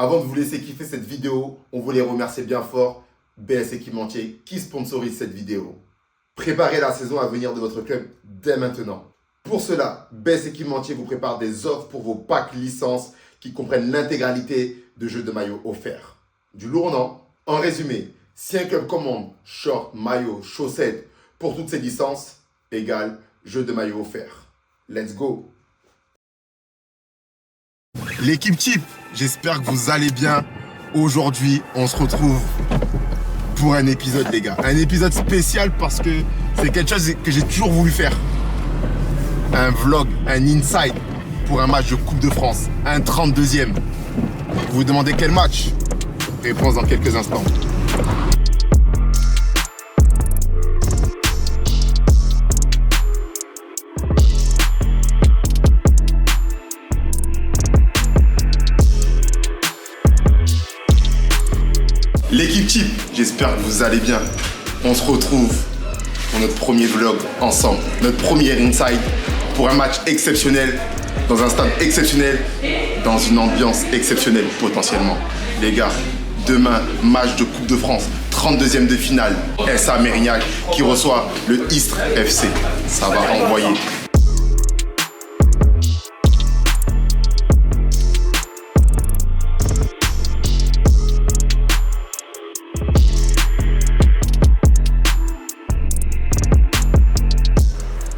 Avant de vous laisser kiffer cette vidéo, on voulait remercier bien fort BS Équipementier qui sponsorise cette vidéo. Préparez la saison à venir de votre club dès maintenant. Pour cela, BS Équipementier vous prépare des offres pour vos packs licences qui comprennent l'intégralité de jeux de maillots offerts. Du lourd, non? En résumé, si un club commande short, maillot, chaussettes pour toutes ces licences, égale jeux de maillots offerts. Let's go! L'équipe type, j'espère que vous allez bien. Aujourd'hui, on se retrouve pour un épisode, les gars. Un épisode spécial parce que c'est quelque chose que j'ai toujours voulu faire. Un vlog, un inside pour un match de Coupe de France, un 32e. Vous vous demandez quel match? Réponse dans quelques instants. L'équipe type, j'espère que vous allez bien. On se retrouve pour notre premier vlog ensemble, notre premier inside pour un match exceptionnel, dans un stade exceptionnel, dans une ambiance exceptionnelle potentiellement. Les gars, demain, match de Coupe de France, 32e de finale, SA Mérignac qui reçoit le Istres FC. Ça va envoyer.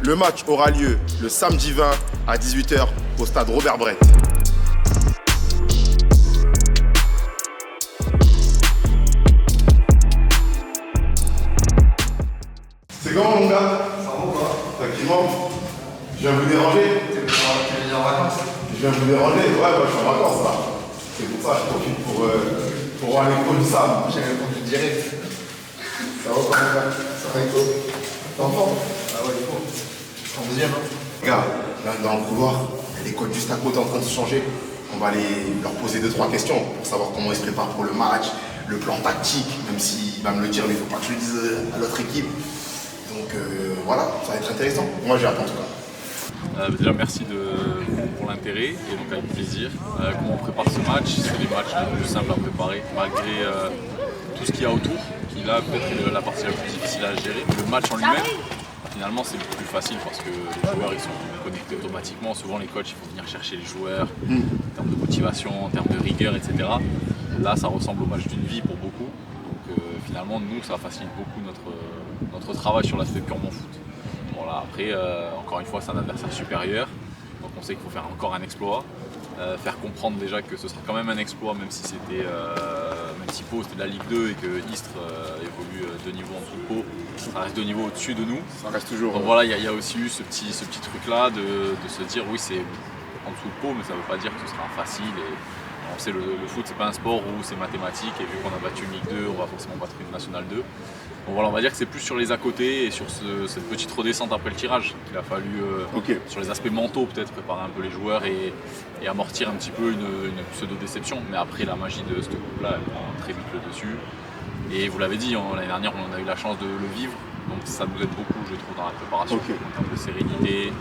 Le match aura lieu le samedi 20 à 18 h au stade Robert Brett. C'est comment mon gars? Ça va ou pas? Tranquillement. Je viens vous déranger? T'es déjà en vacances? Je viens vous déranger? Ouais, moi je suis en vacances là. C'est pour ça que je profite pour voir les cours du Sam. J'ai répondu direct. Ça va pas mon gars? Ça va Nico? T'es en forme? Ah ouais, il faut. En deuxième, hein? Regarde, là dans le couloir, les coachs du Stade sont en train de se changer. On va leur poser 2-3 questions pour savoir comment ils se préparent pour le match, le plan tactique, même s'il va me le dire, mais il ne faut pas que je le dise à l'autre équipe. Donc voilà, ça va être intéressant. Moi j'ai hâte en tout cas. Déjà merci pour l'intérêt et donc avec plaisir. Comment on prépare ce match? C'est des matchs les plus simples à préparer malgré tout ce qu'il y a autour, qui là peut-être est la partie la plus difficile à gérer. Le match en lui-même, finalement c'est beaucoup plus facile parce que les joueurs ils sont connectés automatiquement. Souvent les coachs il faut venir chercher les joueurs en termes de motivation, en termes de rigueur, etc. Là ça ressemble au match d'une vie pour beaucoup. Donc finalement nous ça facilite beaucoup notre travail sur l'aspect purement foot. Voilà, après encore une fois c'est un adversaire supérieur. Donc on sait qu'il faut faire encore un exploit. Faire comprendre déjà que ce sera quand même un exploit même si c'était même si Pau c'était de la Ligue 2 et que Istres évolue 2 niveaux en dessous de Pau, ça reste 2 niveaux au-dessus de nous. Ça reste toujours. Donc voilà, il y a aussi eu ce petit truc là de se dire oui c'est en dessous de Pau mais ça ne veut pas dire que ce sera facile. Et on sait le foot c'est pas un sport où c'est mathématique et vu qu'on a battu une Ligue 2 on va forcément battre une Nationale 2. Donc voilà, on va dire que c'est plus sur les à côté et sur cette petite redescente après le tirage qu'il a fallu, sur les aspects mentaux peut-être, préparer un peu les joueurs et amortir un petit peu une pseudo-déception. Mais après la magie de cette coupe-là, elle prend très vite le dessus. Et vous l'avez dit, l'année dernière on a eu la chance de le vivre, donc ça nous aide beaucoup je trouve dans la préparation, en termes de sérénité.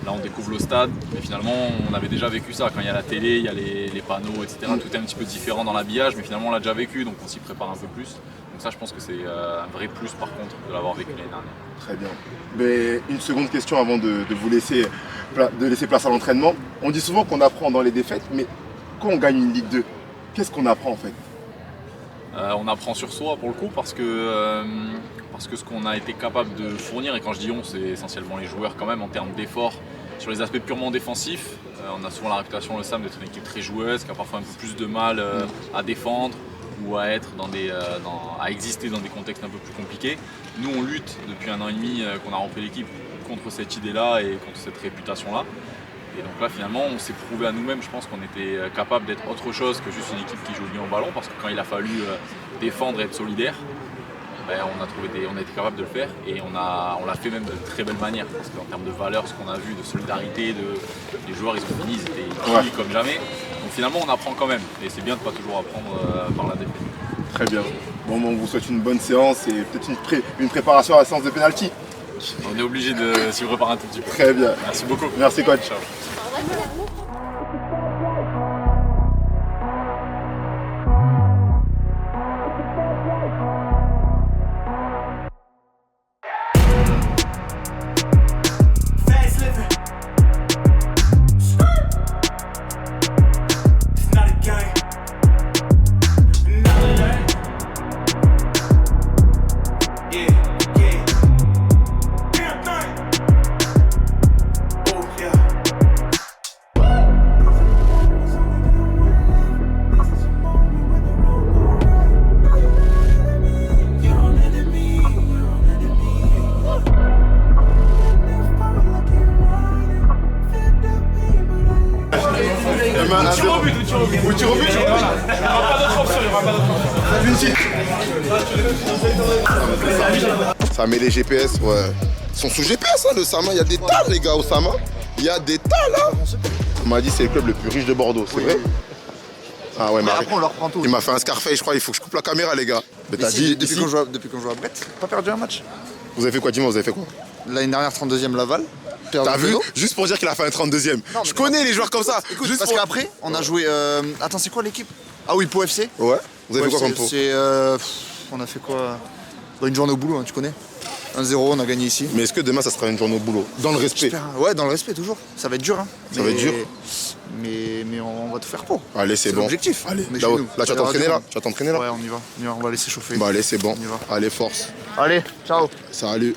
Là on découvre le stade, mais finalement on avait déjà vécu ça, quand il y a la télé, il y a les panneaux, etc. Tout est un petit peu différent dans l'habillage, mais finalement on l'a déjà vécu, donc on s'y prépare un peu plus. Donc ça je pense que c'est un vrai plus par contre de l'avoir vécu l'année dernière. Très bien. Mais une seconde question avant de vous laisser place à l'entraînement. On dit souvent qu'on apprend dans les défaites, mais quand on gagne une Ligue 2, qu'est-ce qu'on apprend en fait? On apprend sur soi pour le coup parce que ce qu'on a été capable de fournir, et quand je dis on, c'est essentiellement les joueurs quand même en termes d'efforts sur les aspects purement défensifs. On a souvent la réputation le SAM d'être une équipe très joueuse, qui a parfois un peu plus de mal à défendre ou à être à exister dans des contextes un peu plus compliqués. Nous on lutte depuis 1 an et demi qu'on a rempli l'équipe contre cette idée-là et contre cette réputation-là. Et donc là finalement on s'est prouvé à nous-mêmes, je pense qu'on était capable d'être autre chose que juste une équipe qui joue bien au ballon, parce que quand il a fallu défendre et être solidaire, on a été capable de le faire et on l'a fait même de très belle manière, parce qu'en termes de valeur, ce qu'on a vu de solidarité, les joueurs ils ont fini, ils étaient unis comme jamais. Donc finalement on apprend quand même et c'est bien de ne pas toujours apprendre par la défaite. Très bien. Bon, on vous souhaite une bonne séance et peut-être une préparation à la séance de pénalty. On est obligé de s'y préparer un tout petit peu. Très bien. Merci beaucoup. Merci coach. Ciao. voilà. Il n'y aura pas d'autre option, il n'y aura pas d'autre option. Ça met les GPS, ouais. Ils sont sous GPS, hein, le Sama. Il y a des tas, les gars, au Sama. Il y a des tas, là. On m'a dit c'est le club le plus riche de Bordeaux, c'est vrai? Ah ouais, mais après, on leur prend tout. il m'a fait un Scarface, je crois. Il faut que je coupe la caméra, les gars. Mais t'as Si, dit depuis ici. qu'on joue à Brest, pas perdu un match. Vous avez fait quoi, dis-moi, vous avez fait quoi? L'année dernière, 32e Laval. T'as vu? Juste pour dire qu'il a fait un 32e. Je connais les joueurs comme ça. Écoute, Juste parce pour... qu'après, on a joué. Attends, c'est quoi l'équipe? Ah oui, Pau FC. Ouais. Vous avez fait quoi Ouais, comme Pau? On a fait quoi? Une journée au boulot, hein, tu connais? 1-0, on a gagné ici. Mais est-ce que demain ça sera une journée au boulot? Dans le respect. Ouais, dans le respect toujours. Ça va être dur. Hein. Ça va être dur. Mais on va tout faire pour. Allez, c'est bon. L'objectif. Allez, On est là, chez nous. là, tu vas t'entraîner là? Tu vas t'entraîner là? Ouais, on y va. On va laisser chauffer. Bah allez, c'est bon. On y va. Allez, force. Allez, ciao. Salut.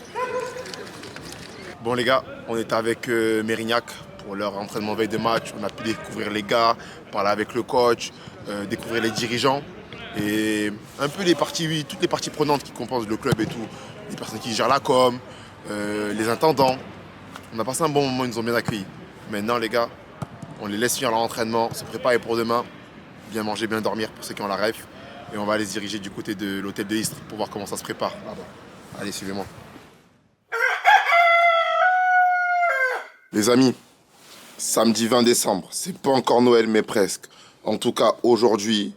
Bon les gars, on est avec Mérignac pour leur entraînement veille de match. On a pu découvrir les gars, parler avec le coach, découvrir les dirigeants et un peu toutes les parties prenantes qui composent le club et tout. Les personnes qui gèrent la com, les intendants. On a passé un bon moment, ils nous ont bien accueillis. Maintenant les gars, on les laisse finir leur entraînement, se préparer pour demain, bien manger, bien dormir pour ceux qui ont la ref. Et on va aller se diriger du côté de l'hôtel de Istres pour voir comment ça se prépare là-bas. Allez, suivez-moi. Les amis, samedi 20 décembre, c'est pas encore Noël mais presque. En tout cas, aujourd'hui,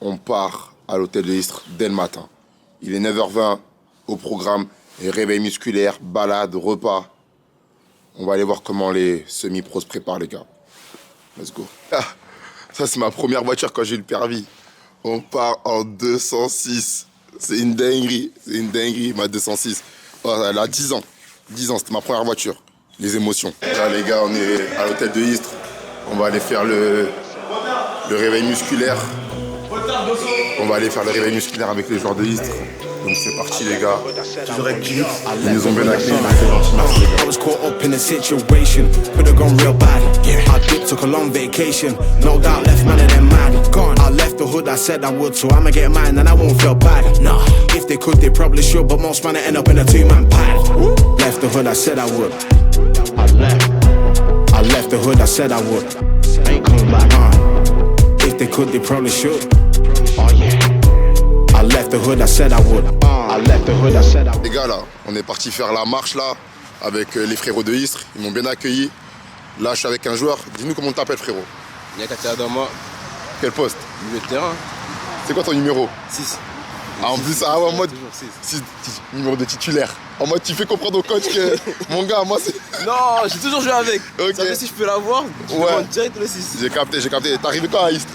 on part à l'hôtel de Istres dès le matin. Il est 9h20 au programme, et réveil musculaire, balade, repas. On va aller voir comment les semi-pros se préparent les gars. Let's go. Ah, ça c'est ma première voiture quand j'ai eu le permis. On part en 206. C'est une dinguerie ma 206. Oh, elle a 10 ans. 10 ans, c'était ma première voiture. Les émotions. Là les gars, on est à l'hôtel de Istres. On va aller faire le réveil musculaire. On va aller faire le réveil musculaire avec les joueurs de Istres. Donc c'est parti les gars. Toujours avec Jimmy. Ils nous ont bien accueillis. Merci les gars. I was caught up in a situation, could have gone real bad. I did took a long vacation, no doubt left man of them mad. Gone. I left the hood, I said I would, so I'ma get mine and I won't feel bad. Nah, if they could, they probably should, but most man end up in a two-man pad. Left the hood, I said I would. I left the hood, I said I would. Ain't coming back. If they could, they probably should. Oh yeah. I left the hood, I said I would. I left the hood, I said I would. Les gars là, on est parti faire la marche là avec les frérots de Istres. Ils m'ont bien accueilli. Là, je suis avec un joueur. Dis-nous comment tu t'appelles frérot. Niakate Adama, Quel poste? milieu de terrain, C'est quoi ton numéro? 6. Ah, en plus, ah ouais, en mode Toujours 6. numéro de titulaire. En mode, tu fais comprendre au coach que mon gars, moi c'est. Non, j'ai toujours joué avec. Ok. Ça fait si je peux l'avoir, je Ouais. demande direct le 6. J'ai capté. T'es arrivé quand à Istres?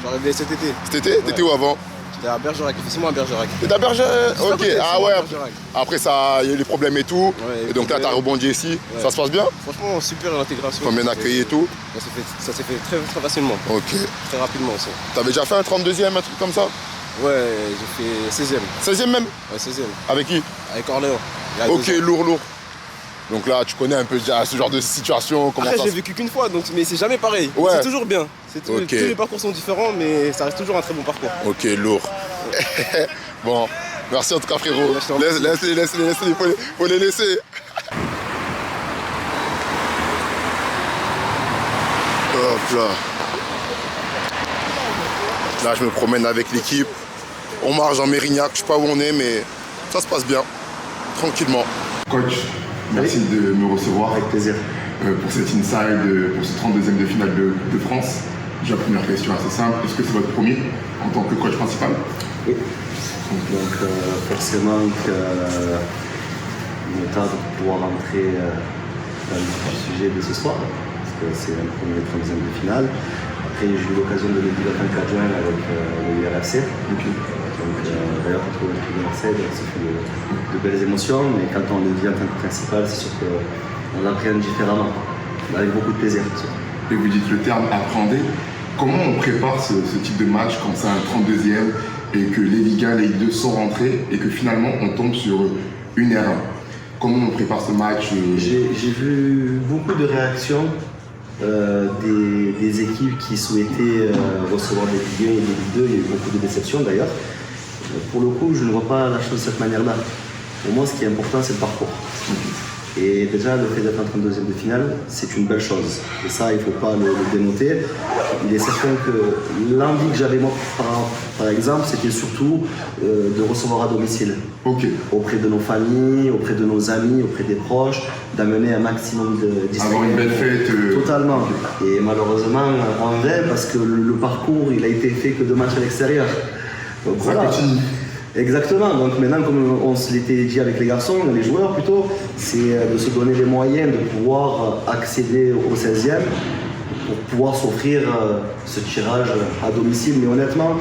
J'arrivais cet été. Cet été? T'étais où avant? J'étais à Bergerac, effectivement à Bergerac. T'es à Bergerac? Ok, ah ouais. Bergerac. Après, ça, il y a eu les problèmes et tout. Ouais, Et donc là, t'as rebondi ici. Ouais. Ça se passe bien? Franchement, super l'intégration. Ils sont bien accueillis et tout. Ça s'est fait très, très facilement, Ok. très rapidement aussi. T'avais déjà fait un 32e, un truc comme ça? Ouais, j'ai fait 16e. 16e même? Ouais, 16e. Avec qui? Avec Orléans. il y a Ok, 2 ans. lourd. Donc là, tu connais un peu déjà ce genre de situation, comment Après, ça j'ai se... vécu qu'une fois, donc, mais c'est jamais pareil. Ouais. C'est toujours bien. Ok. Tous les parcours sont différents, mais ça reste toujours un très bon parcours. Ok, lourd. Bon, merci en tout cas frérot. je t'en prie. Laisse-les, faut les laisser. Hop là. Là, je me promène avec l'équipe. On marche en Mérignac, je sais pas où on est, mais ça se passe bien, tranquillement. Coach, merci de me recevoir. Avec plaisir. Pour cet inside, pour ce 32e de finale de France. Déjà, première question assez simple. Est-ce que c'est votre premier en tant que coach principal? Oui. Donc forcément que me tarde de pouvoir entrer dans le sujet de ce soir, parce que c'est un premier 32e de finale. Après j'ai eu l'occasion de le vivre en tant qu'adjoint avec le URFC. Donc d'ailleurs contre l'équipe de Marseille, donc ça fait de belles émotions, mais quand on le vit en tant que principal, c'est sûr qu'on l'appréhende différemment, avec beaucoup de plaisir. Et vous dites le terme appréhender. Comment on prépare ce type de match quand c'est un 32e et que les Ligue 1, les Ligue 2 sont rentrés et que finalement on tombe sur une erreur? Comment on prépare ce match? J'ai vu beaucoup de réactions des équipes qui souhaitaient recevoir des Ligue 1 et des Ligue 2. Il y a eu beaucoup de déceptions d'ailleurs. Pour le coup, je ne vois pas la chose de cette manière-là. Pour moi, ce qui est important, c'est le parcours. Et déjà, le fait d'être en 32e de finale, c'est une belle chose. Et ça, il ne faut pas le dénoter. Il est certain que l'envie que j'avais moi, par exemple, c'était surtout de recevoir à domicile. Ok. Auprès de nos familles, auprès de nos amis, auprès des proches, d'amener un maximum d'histoires. Avoir une belle fête. Totalement. Et malheureusement, en vrai, parce que le parcours, il a été fait que 2 matchs à l'extérieur. Donc Ça voilà. continue. Exactement, donc maintenant comme on se l'était dit avec les garçons, les joueurs plutôt, c'est de se donner les moyens de pouvoir accéder au 16e pour pouvoir s'offrir ce tirage à domicile. Mais honnêtement,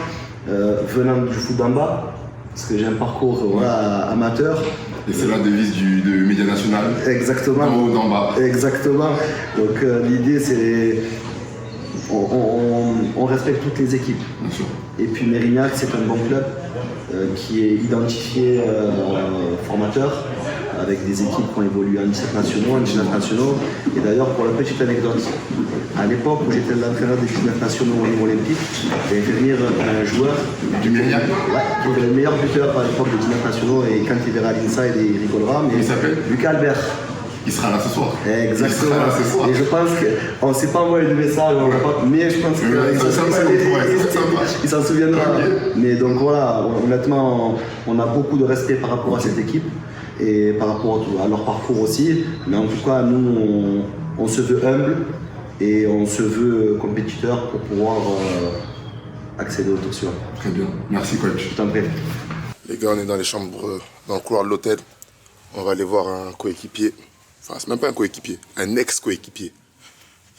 venant du foot d'en bas, parce que j'ai un parcours amateur. Et c'est la devise de Média National. Exactement. D'en haut, d'en bas. Exactement. Donc l'idée c'est... On respecte toutes les équipes. Bien sûr. Et puis Mérignac, c'est un bon club qui est identifié formateur avec des équipes qui ont évolué en 17 nationaux, en 19 nationaux. Et d'ailleurs, pour la petite anecdote, à l'époque où j'étais l'entraîneur des 19 nationaux au niveau olympique, j'avais fait venir un joueur Du Mérignac. qui était le meilleur buteur à l'époque des 19 nationaux et quand il verra l'INSA, il rigolera. Mais Il s'appelle Lucas Albert. Il sera là ce soir. Exactement. Il sera là ce soir. Et je pense qu'on ne s'est pas envoyé de message, mais je pense qu'il s'en souviendra. Mais donc voilà, honnêtement, on a beaucoup de respect par rapport à cette équipe et par rapport à leur parcours aussi. Mais en tout cas, nous, on se veut humble et on se veut compétiteur pour pouvoir accéder au tour suivant. Très bien. Merci coach. Je t'en prie. Les gars, on est dans les chambres, dans le couloir de l'hôtel. On va aller voir un coéquipier. Enfin, c'est même pas un coéquipier, un ex-coéquipier.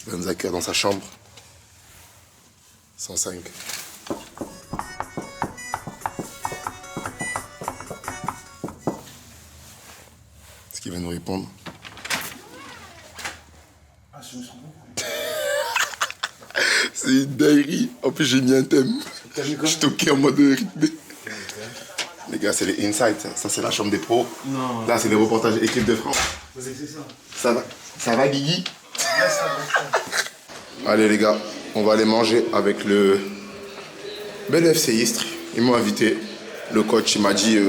Il va nous accueillir dans sa chambre. 105. Est-ce qu'il va nous répondre? C'est une dinguerie. En plus, j'ai mis un thème. Je suis toqué en mode rythmé. Les gars, c'est les insights. Ça, c'est la chambre des pros. Non. Là, c'est les reportages équipe de France. Ça va? Ça va, Guigui? Allez, les gars, on va aller manger avec le bel FC Istres. Ils m'ont invité. Le coach, il m'a dit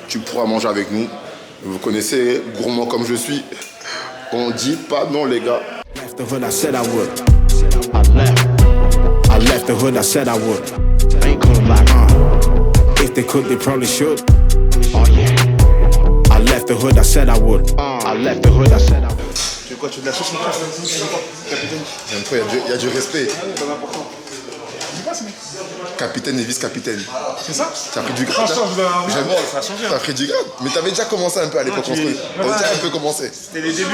tu pourras manger avec nous. Vous connaissez, gourmand comme je suis. On dit pas non, les gars. Left the hood, I said I would. I left the hood, I said I would. Ain't coming back. If they could, they probably should. Oh yeah. I left the hood, I said I would. I left the hood, I said I would. Tu veux quoi? Tu veux de la sauce, mon frère? Capitaine. J'aime pas, il y a du respect. Capitaine et vice-capitaine. C'est ça? T'as pris du grade. Ça change d'un- J'aime Ouais, ça a changé, hein. T'as pris du grade. Mais t'avais déjà commencé un peu à l'époque construite. T'avais déjà un peu commencé. C'était les débuts.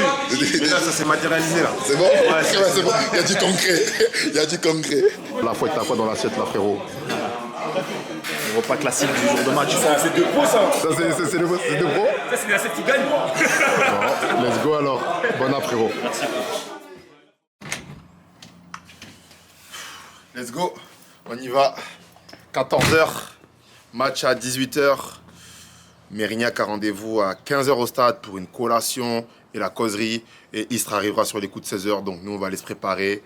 Mais là, ça s'est matérialisé là. C'est bon? Ouais, C'est bon. Il y a du concret. Il y a du concret. La fouette, t'as quoi dans l'assiette là, frérot? Le repas classique du jour de match. C'est de pro ça. Ça, c'est de pro? Ça, c'est l'assiette qui gagne. Bon, let's go alors. Bon app, frérot. Let's go. On y va. 14h. Match à 18h. Mérignac a rendez-vous à 15h au stade pour une collation et la causerie. Et Istres arrivera sur les coups de 16h. Donc nous, on va aller se préparer,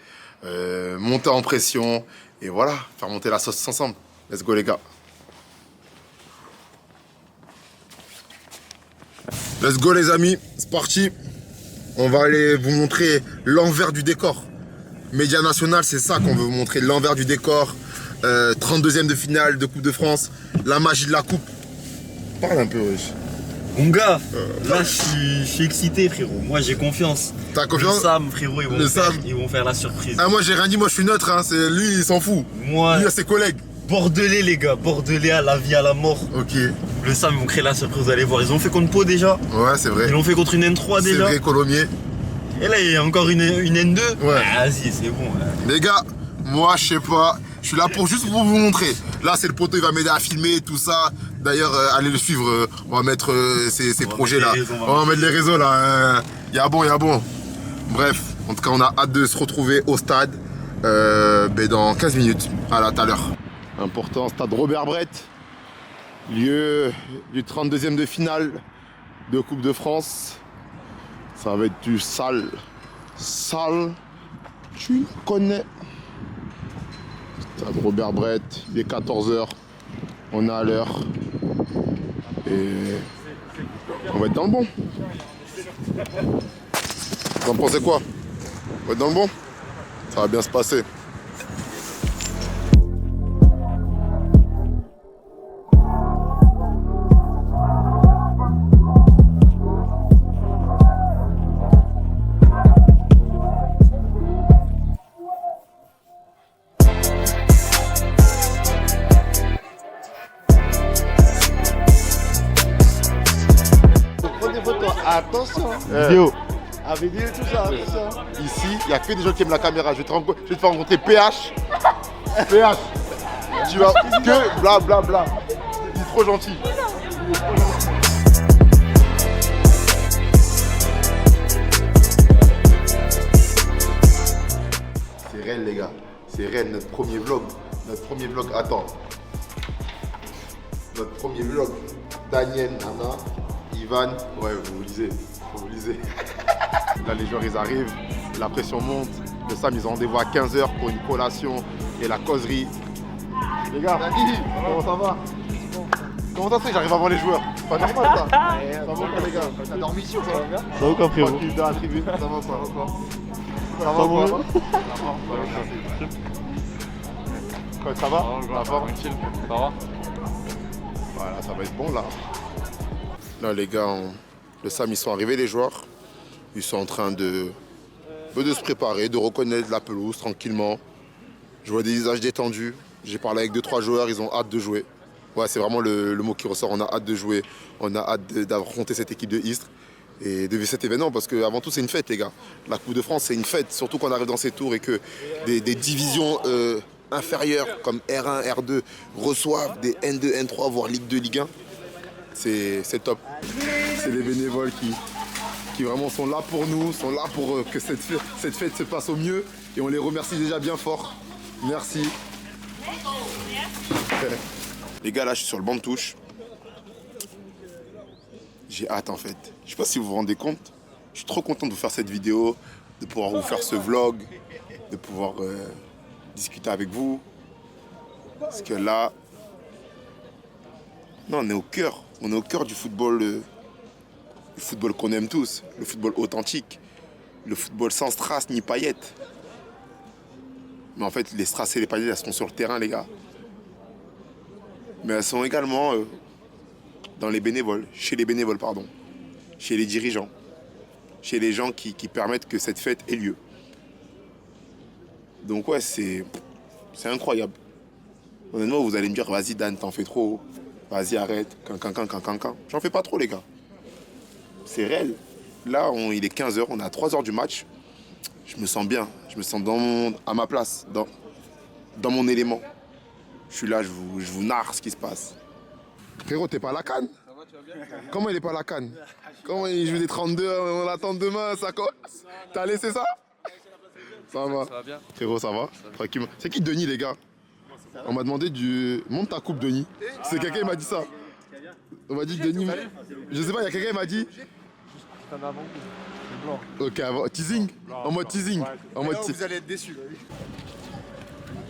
monter en pression. Et voilà, faire monter la sauce ensemble. Let's go, les gars. Let's go, les amis. C'est parti. On va aller vous montrer l'envers du décor. Média National, c'est ça qu'on veut vous montrer. L'envers du décor. 32e de finale de Coupe de France. La magie de la Coupe. Parle un peu, wesh. Mon gars, là je suis excité, frérot. Moi j'ai confiance. T'as confiance? Le Sam, frérot, ils vont faire la surprise. Ah, moi, j'ai rien dit. Moi, je suis neutre. Hein. C'est lui, il s'en fout. Moi, Lui, à ses collègues. Bordelais, les gars. Bordelais à la vie, à la mort. Ok. Le Sam, ils vont créer la surprise, vous allez voir. Ils ont fait contre Pau déjà. Ouais, c'est vrai. Ils l'ont fait contre une N3 C'est déjà. vrai, Colomiers. Et là, il y a encore une N2. Ouais. Ah, vas-y, c'est bon. Les gars, moi, je sais pas. Je suis là pour juste pour vous montrer. Là, c'est le poteau, il va m'aider à filmer tout ça. D'ailleurs, allez le suivre. On va mettre ces projets là. On va mettre les réseaux là. Il y a bon, il y a bon. Bref, en tout cas, on a hâte de se retrouver au stade dans 15 minutes. À tout à l'heure. Important, stade Robert Brett. Lieu du 32e de finale de Coupe de France. Ça va être du sale. Sale. Tu connais. Stade Robert Brett, il est 14h, on est à l'heure et on va être dans le bon. Vous en pensez quoi? Vous êtes dans le bon? Ça va bien se passer. Prenez photo, attention. Vidéo. Ah, vidéo, tout ça, attention. Ici, il n'y a que des gens qui aiment la caméra. Je vais te faire rencontrer PH. PH. Tu vas que bla bla bla. Il est trop gentil. C'est réel, les gars. C'est réel, notre premier vlog. Notre premier vlog. Attends. Notre premier vlog. Daniel, Nana, Ivan. Ouais, vous lisez. Vous lisez. Là, les joueurs, ils arrivent. La pression monte. Le Sam, ils ont rendez-vous à 15h pour une collation et la causerie. Les gars, comment ça va? Comment ça se fait que j'arrive avant les joueurs? C'est pas normal ça. Ça va quoi les gars? T'as dormi ici ou quoi? Ça va quoi, frérot? Tranquille dans la tribune, ça va quoi? Ça va quoi? Ça va? La forme? Ça va? Voilà, ça va être bon là. Là les gars, le Sam, ils sont arrivés les joueurs. Ils sont en train de se préparer, de reconnaître la pelouse tranquillement. Je vois des visages détendus. J'ai parlé avec 2-3 joueurs, ils ont hâte de jouer. Ouais, c'est vraiment le mot qui ressort, on a hâte de jouer. On a hâte d'affronter cette équipe de Istres et de vivre cet événement parce qu'avant tout c'est une fête les gars. La Coupe de France c'est une fête, surtout quand on arrive dans ces tours et que des divisions inférieures comme R1, R2 reçoivent des N2, N3, voire Ligue 2, Ligue 1. C'est top. C'est les bénévoles qui vraiment sont là pour nous, sont là pour que cette fête se passe au mieux et on les remercie déjà bien fort. Merci. Les gars, là, je suis sur le banc de touche. J'ai hâte, en fait. Je sais pas si vous vous rendez compte. Je suis trop content de vous faire cette vidéo, de pouvoir vous faire ce vlog, de pouvoir discuter avec vous. Parce que là, non, on est au cœur. On est au cœur du football, le football qu'on aime tous, le football authentique, le football sans strass ni paillettes. Mais en fait, les strass et les paillettes, elles sont sur le terrain, les gars. Mais elles sont également dans les bénévoles, chez les bénévoles, pardon, chez les dirigeants, chez les gens qui permettent que cette fête ait lieu. Donc ouais, c'est incroyable. Honnêtement, vous allez me dire, vas-y Dan, t'en fais trop, vas-y arrête, cancan. J'en fais pas trop les gars. C'est réel. Là, il est 15h, on est à 3h du match. Je me sens bien, je me sens à ma place, dans mon élément. Je suis là, je vous narre ce qui se passe. Frérot, t'es pas à la CAN? Ça va, tu vas bien? Comment il est pas à la CAN? Comment il joue des 32, on l'attend demain, ça commence? T'as laissé ça? Ça va. Ça va bien. Frérot, ça va? Tranquillement. C'est qui Denis, les gars? On m'a demandé monte ta coupe, Denis. C'est quelqu'un qui m'a dit ça. On m'a dit Denis. Je sais pas, il y a quelqu'un qui m'a dit. Ok, avant. Teasing? En mode teasing. Vous allez être déçus.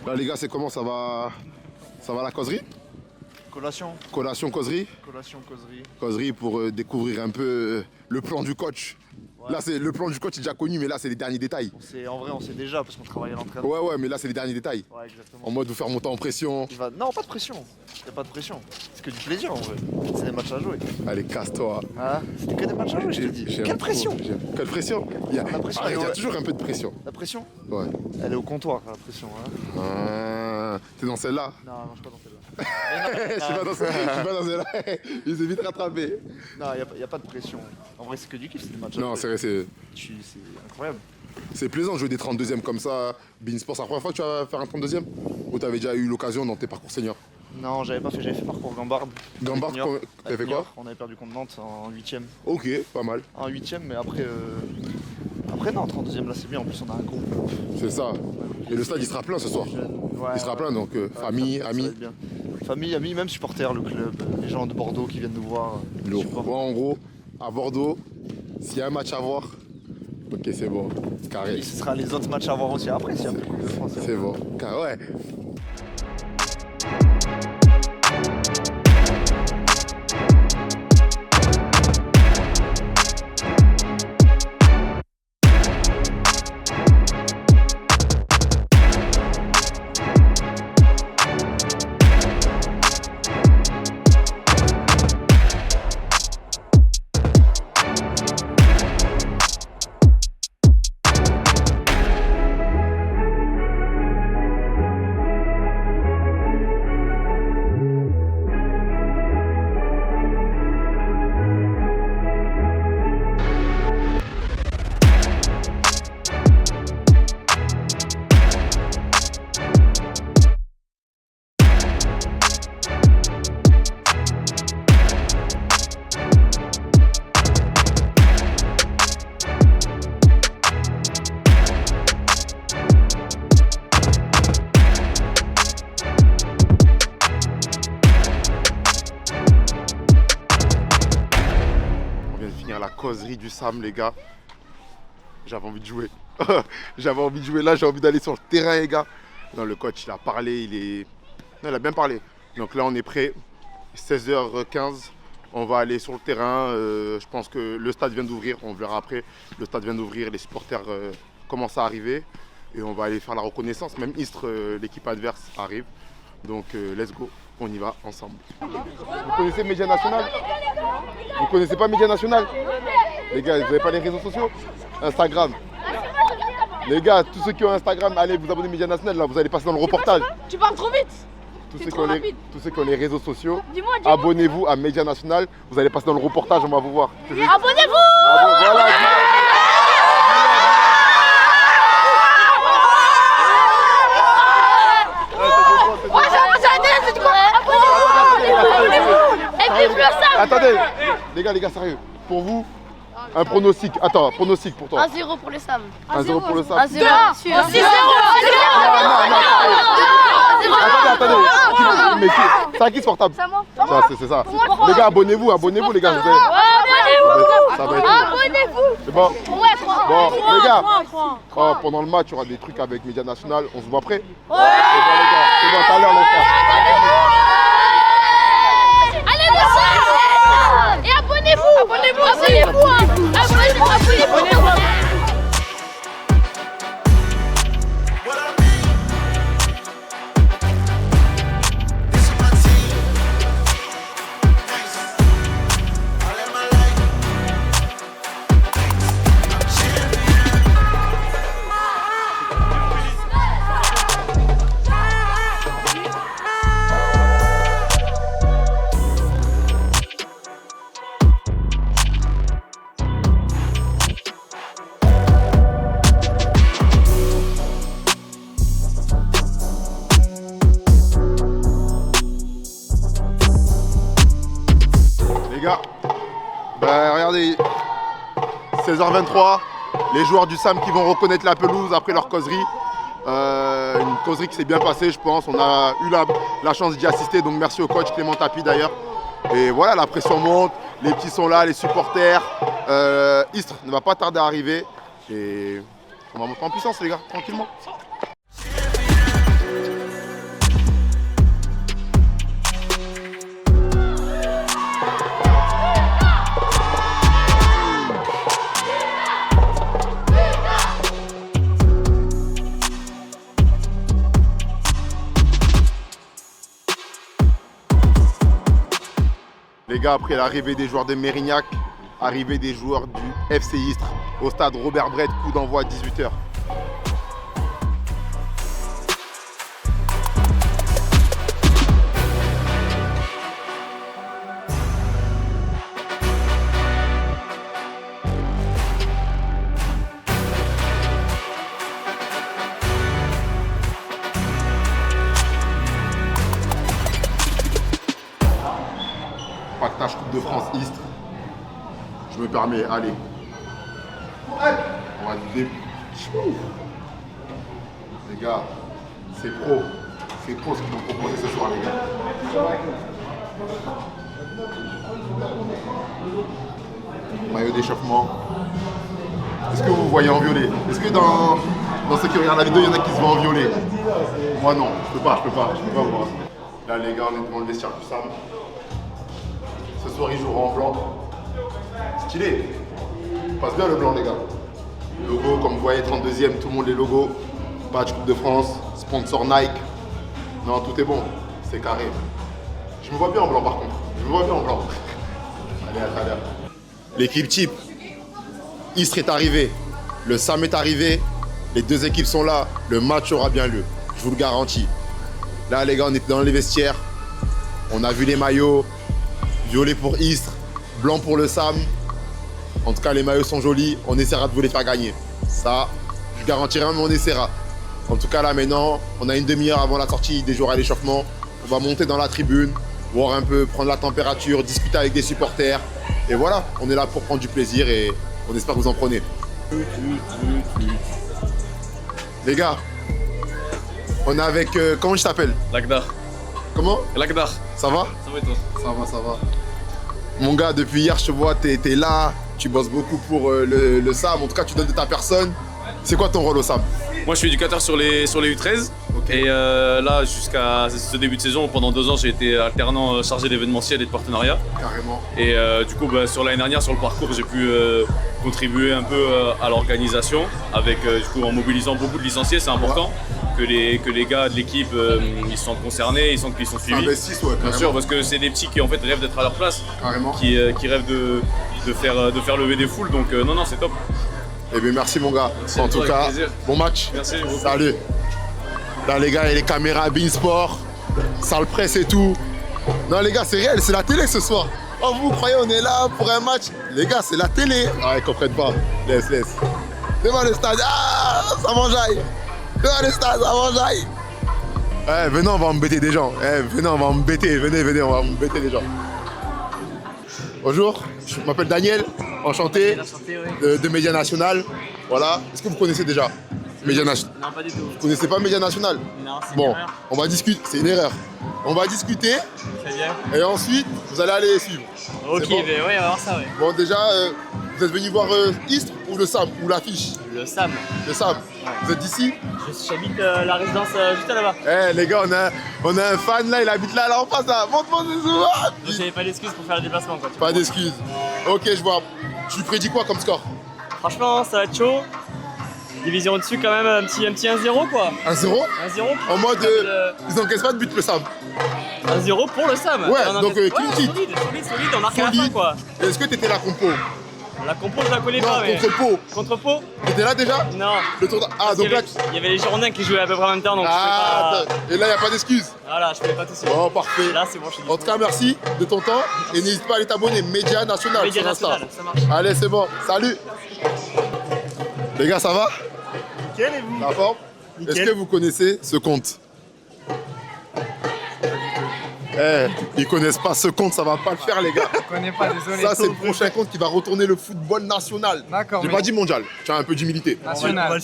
Là, les gars, c'est comment? Ça va la causerie? Collation, causerie. Causerie pour découvrir un peu le plan du coach. Ouais. Là, le plan du coach est déjà connu, mais là, c'est les derniers détails. En vrai, on sait déjà parce qu'on travaille à l'entraînement. Ouais, mais là, c'est les derniers détails. Ouais, exactement. En mode vous faire monter en pression. Non, pas de pression. Il n'y a pas de pression. C'est que du plaisir en vrai. C'est des matchs à jouer. Allez, casse-toi. Ah, c'était que des matchs à jouer, je te dis. Quelle pression? Quelle pression? Il y a toujours un peu de pression. La pression? Ouais. Elle est au comptoir, la pression. Hein. T'es dans celle-là? Non, je suis pas dans celle-là. Je suis pas dans celle-là. Il s'est vite rattrapé. Non, il n'y a pas de pression. En vrai, c'est que du kiff, c'est des matchs. Non, c'est vrai, c'est incroyable. C'est plaisant de jouer des 32e comme ça. Beansport, c'est la première fois que tu vas faire un 32e? Ou t'avais déjà eu l'occasion dans tes parcours seniors? Non, j'avais pas fait, j'avais fait parcours Gambard. Gambard, t'avais fait quoi? On avait perdu contre Nantes en 8ème. Ok, pas mal. En 8ème, mais après non, en 32ème, là c'est bien, en plus on a un groupe. C'est ça. Et le stade il sera plein ce soir. Ouais, il sera plein, donc famille, amis. Famille, amis, même supporters, le club, les gens de Bordeaux qui viennent nous voir. Moi en gros, à Bordeaux, s'il y a un match à voir, ok c'est bon, carré. Et ce sera les autres matchs à voir aussi après, s'il y a plus de Coupe de France. C'est bon, carré, ouais. la causerie du Sam, les gars. J'avais envie de jouer. J'avais envie de jouer là, j'ai envie d'aller sur le terrain, les gars. Non, le coach, il a parlé, non, il a bien parlé. Donc là, on est prêt. 16h15, on va aller sur le terrain. Je pense que le stade vient d'ouvrir, on verra après. Le stade vient d'ouvrir, les supporters commencent à arriver. Et on va aller faire la reconnaissance. Même Istres, l'équipe adverse, arrive. Donc, let's go, on y va ensemble. Vous connaissez Média National? Vous connaissez pas Média National? Les gars, vous n'avez pas les réseaux sociaux? Instagram. Les gars, tous ceux qui ont Instagram, allez vous abonner à Média National, là, vous allez passer dans le reportage. Tu parles trop vite. Tous ceux qui ont les réseaux sociaux, abonnez-vous à Média National, vous allez passer dans le reportage, on va vous voir. Abonnez-vous. Voilà. Attendez, les gars, sérieux. Pour vous, un pronostic. Attends, pronostic pour toi. 1-0 pour le Sam. 1-0 pour le Sam. 1-0. 6-0. Attendez. Mais c'est à qui ce portable? C'est ça. Les gars, abonnez-vous, les gars. Abonnez-vous. C'est bon? Bon, les gars, pendant le match, il y aura des trucs avec Média National. On se voit après? Ouais. C'est bon, tout à l'heure, les gars. Allez, le Sam. Et abonnez-vous. Abonnez-vous. Les gars, regardez, 16h23, les joueurs du Sam qui vont reconnaître la pelouse après leur causerie. Une causerie qui s'est bien passée, je pense. On a eu la chance d'y assister, donc merci au coach Clément Tapi d'ailleurs. Et voilà, la pression monte, les petits sont là, les supporters. Istres ne va pas tarder à arriver. Et on va monter en puissance, les gars, tranquillement. Les gars, après l'arrivée des joueurs de Mérignac, arrivée des joueurs du FC Istres au stade Robert Brett, coup d'envoi à 18h. Pactage Coupe de France Istres. Je me permets, allez. On va Les gars, c'est pro. C'est pro ce qu'ils m'ont proposé ce soir, les gars. Maillot d'échauffement. Est-ce que vous voyez en violet? Est-ce que dans ceux qui regardent la vidéo, il y en a qui se voient en violet? Moi non, je peux pas voir. Là les gars, on est devant le vestiaire du Sam. Ce soir, ils joueront en blanc. Stylé. Passe bien le blanc, les gars. Logo, comme vous voyez, 32e, tout le monde les logos. Badge Coupe de France, sponsor Nike. Non, tout est bon. C'est carré. Je me vois bien en blanc, par contre. Allez, à travers. L'équipe type. Istres est arrivé. Le Sam est arrivé. Les deux équipes sont là. Le match aura bien lieu. Je vous le garantis. Là, les gars, on est dans les vestiaires. On a vu les maillots. Violet pour Istres, blanc pour le Sam. En tout cas, les maillots sont jolis. On essaiera de vous les faire gagner. Ça, je garantirai, mais on essaiera. En tout cas, là, maintenant, on a une demi-heure avant la sortie des joueurs à l'échauffement. On va monter dans la tribune, voir un peu, prendre la température, discuter avec des supporters. Et voilà, on est là pour prendre du plaisir et on espère que vous en prenez. Les gars, on est avec... comment je t'appelle? Lagdar. Comment? Lagdar. Ça va? Ça va et toi? Ça va. Mon gars, depuis hier, je te vois, t'es là, Tu bosses beaucoup pour le SAM. En tout cas, tu donnes de ta personne. C'est quoi ton rôle au SAM? Moi, je suis éducateur sur les U13. Okay. Et là, jusqu'à ce début de saison, pendant 2 ans, j'ai été alternant chargé d'événementiel et de partenariat. Carrément. Et du coup, sur l'année dernière, sur le parcours, j'ai pu contribuer un peu à l'organisation, avec du coup en mobilisant beaucoup de licenciés. C'est important que les gars de l'équipe ils sont concernés, ils sont suivis. Investissent, ouais, bien sûr, parce que c'est des petits qui en fait rêvent d'être à leur place, carrément. Qui rêvent de faire lever des foules. Donc non, c'est top. Eh bien, merci mon gars. Merci en tout cas, bon match. Merci beaucoup. Salut. Là les gars, il y a les caméras Beansport, salle presse et tout. Non les gars, c'est réel, c'est la télé ce soir. Oh, vous croyez on est là pour un match? Les gars, c'est la télé. Ah, ils comprennent pas. Laisse. Devant le stade. Ah, ça m'enjaille. Devant le stade, ça m'enjaille. Eh, venez, on va embêter des gens. Venez, on va embêter. Venez, on va embêter des gens. Bonjour, je m'appelle Daniel, enchanté, de Média National. Voilà. Est-ce que vous connaissez déjà Média National? Non, pas du tout. Vous connaissez pas Média National? Non, c'est bon, une erreur. On va discuter, c'est une erreur. On va discuter. Très bien. Et ensuite, vous allez aller les suivre. Ok, bon ben ouais, on va voir ça, ouais. Bon, déjà, vous êtes venu voir Istres ou le SAM ou l'affiche? Le SAM. Le SAM. Ouais. Vous êtes d'ici? J'habite la résidence juste là-bas. Eh les gars, on a un fan là, il habite là en face là. Montre-moi ses souvent. J'avais pas d'excuses pour faire le déplacement quoi. Pas d'excuses. Ok, je vois. Tu lui prédis quoi comme score? Franchement, ça va être chaud. Division au-dessus quand même, un petit 1-0 quoi. 1-0? 1-0. En mode, ils encaissent pas de but le SAM. 1-0 pour le SAM. Ouais, donc clean sheet. Solide, on marque à la fin quoi. Est-ce que t'étais la compo? La compo je la connais pas mais... contre Pau. Contre Pau? T'étais là déjà? Non. Le tour donc là... Il y avait les Girondins qui jouaient à peu près en même temps donc je pas... Et là, il n'y a pas d'excuses? Voilà, je fais pas tout seul. Oh, parfait. Là, c'est bon, je suis en tout cas, merci de ton temps. Et n'hésite pas à aller t'abonner. Média National. Média National, ça marche. Allez, c'est bon. Salut. Les gars, ça va? Nickel, et vous? La forme? Est-ce que vous connaissez ce compte? Ils connaissent pas ce compte, ça va pas le faire les gars. Je connais pas, désolé. Ça c'est le prochain compte qui va retourner le football national. D'accord. J'ai pas dit mondial, tu as un peu d'humilité. National.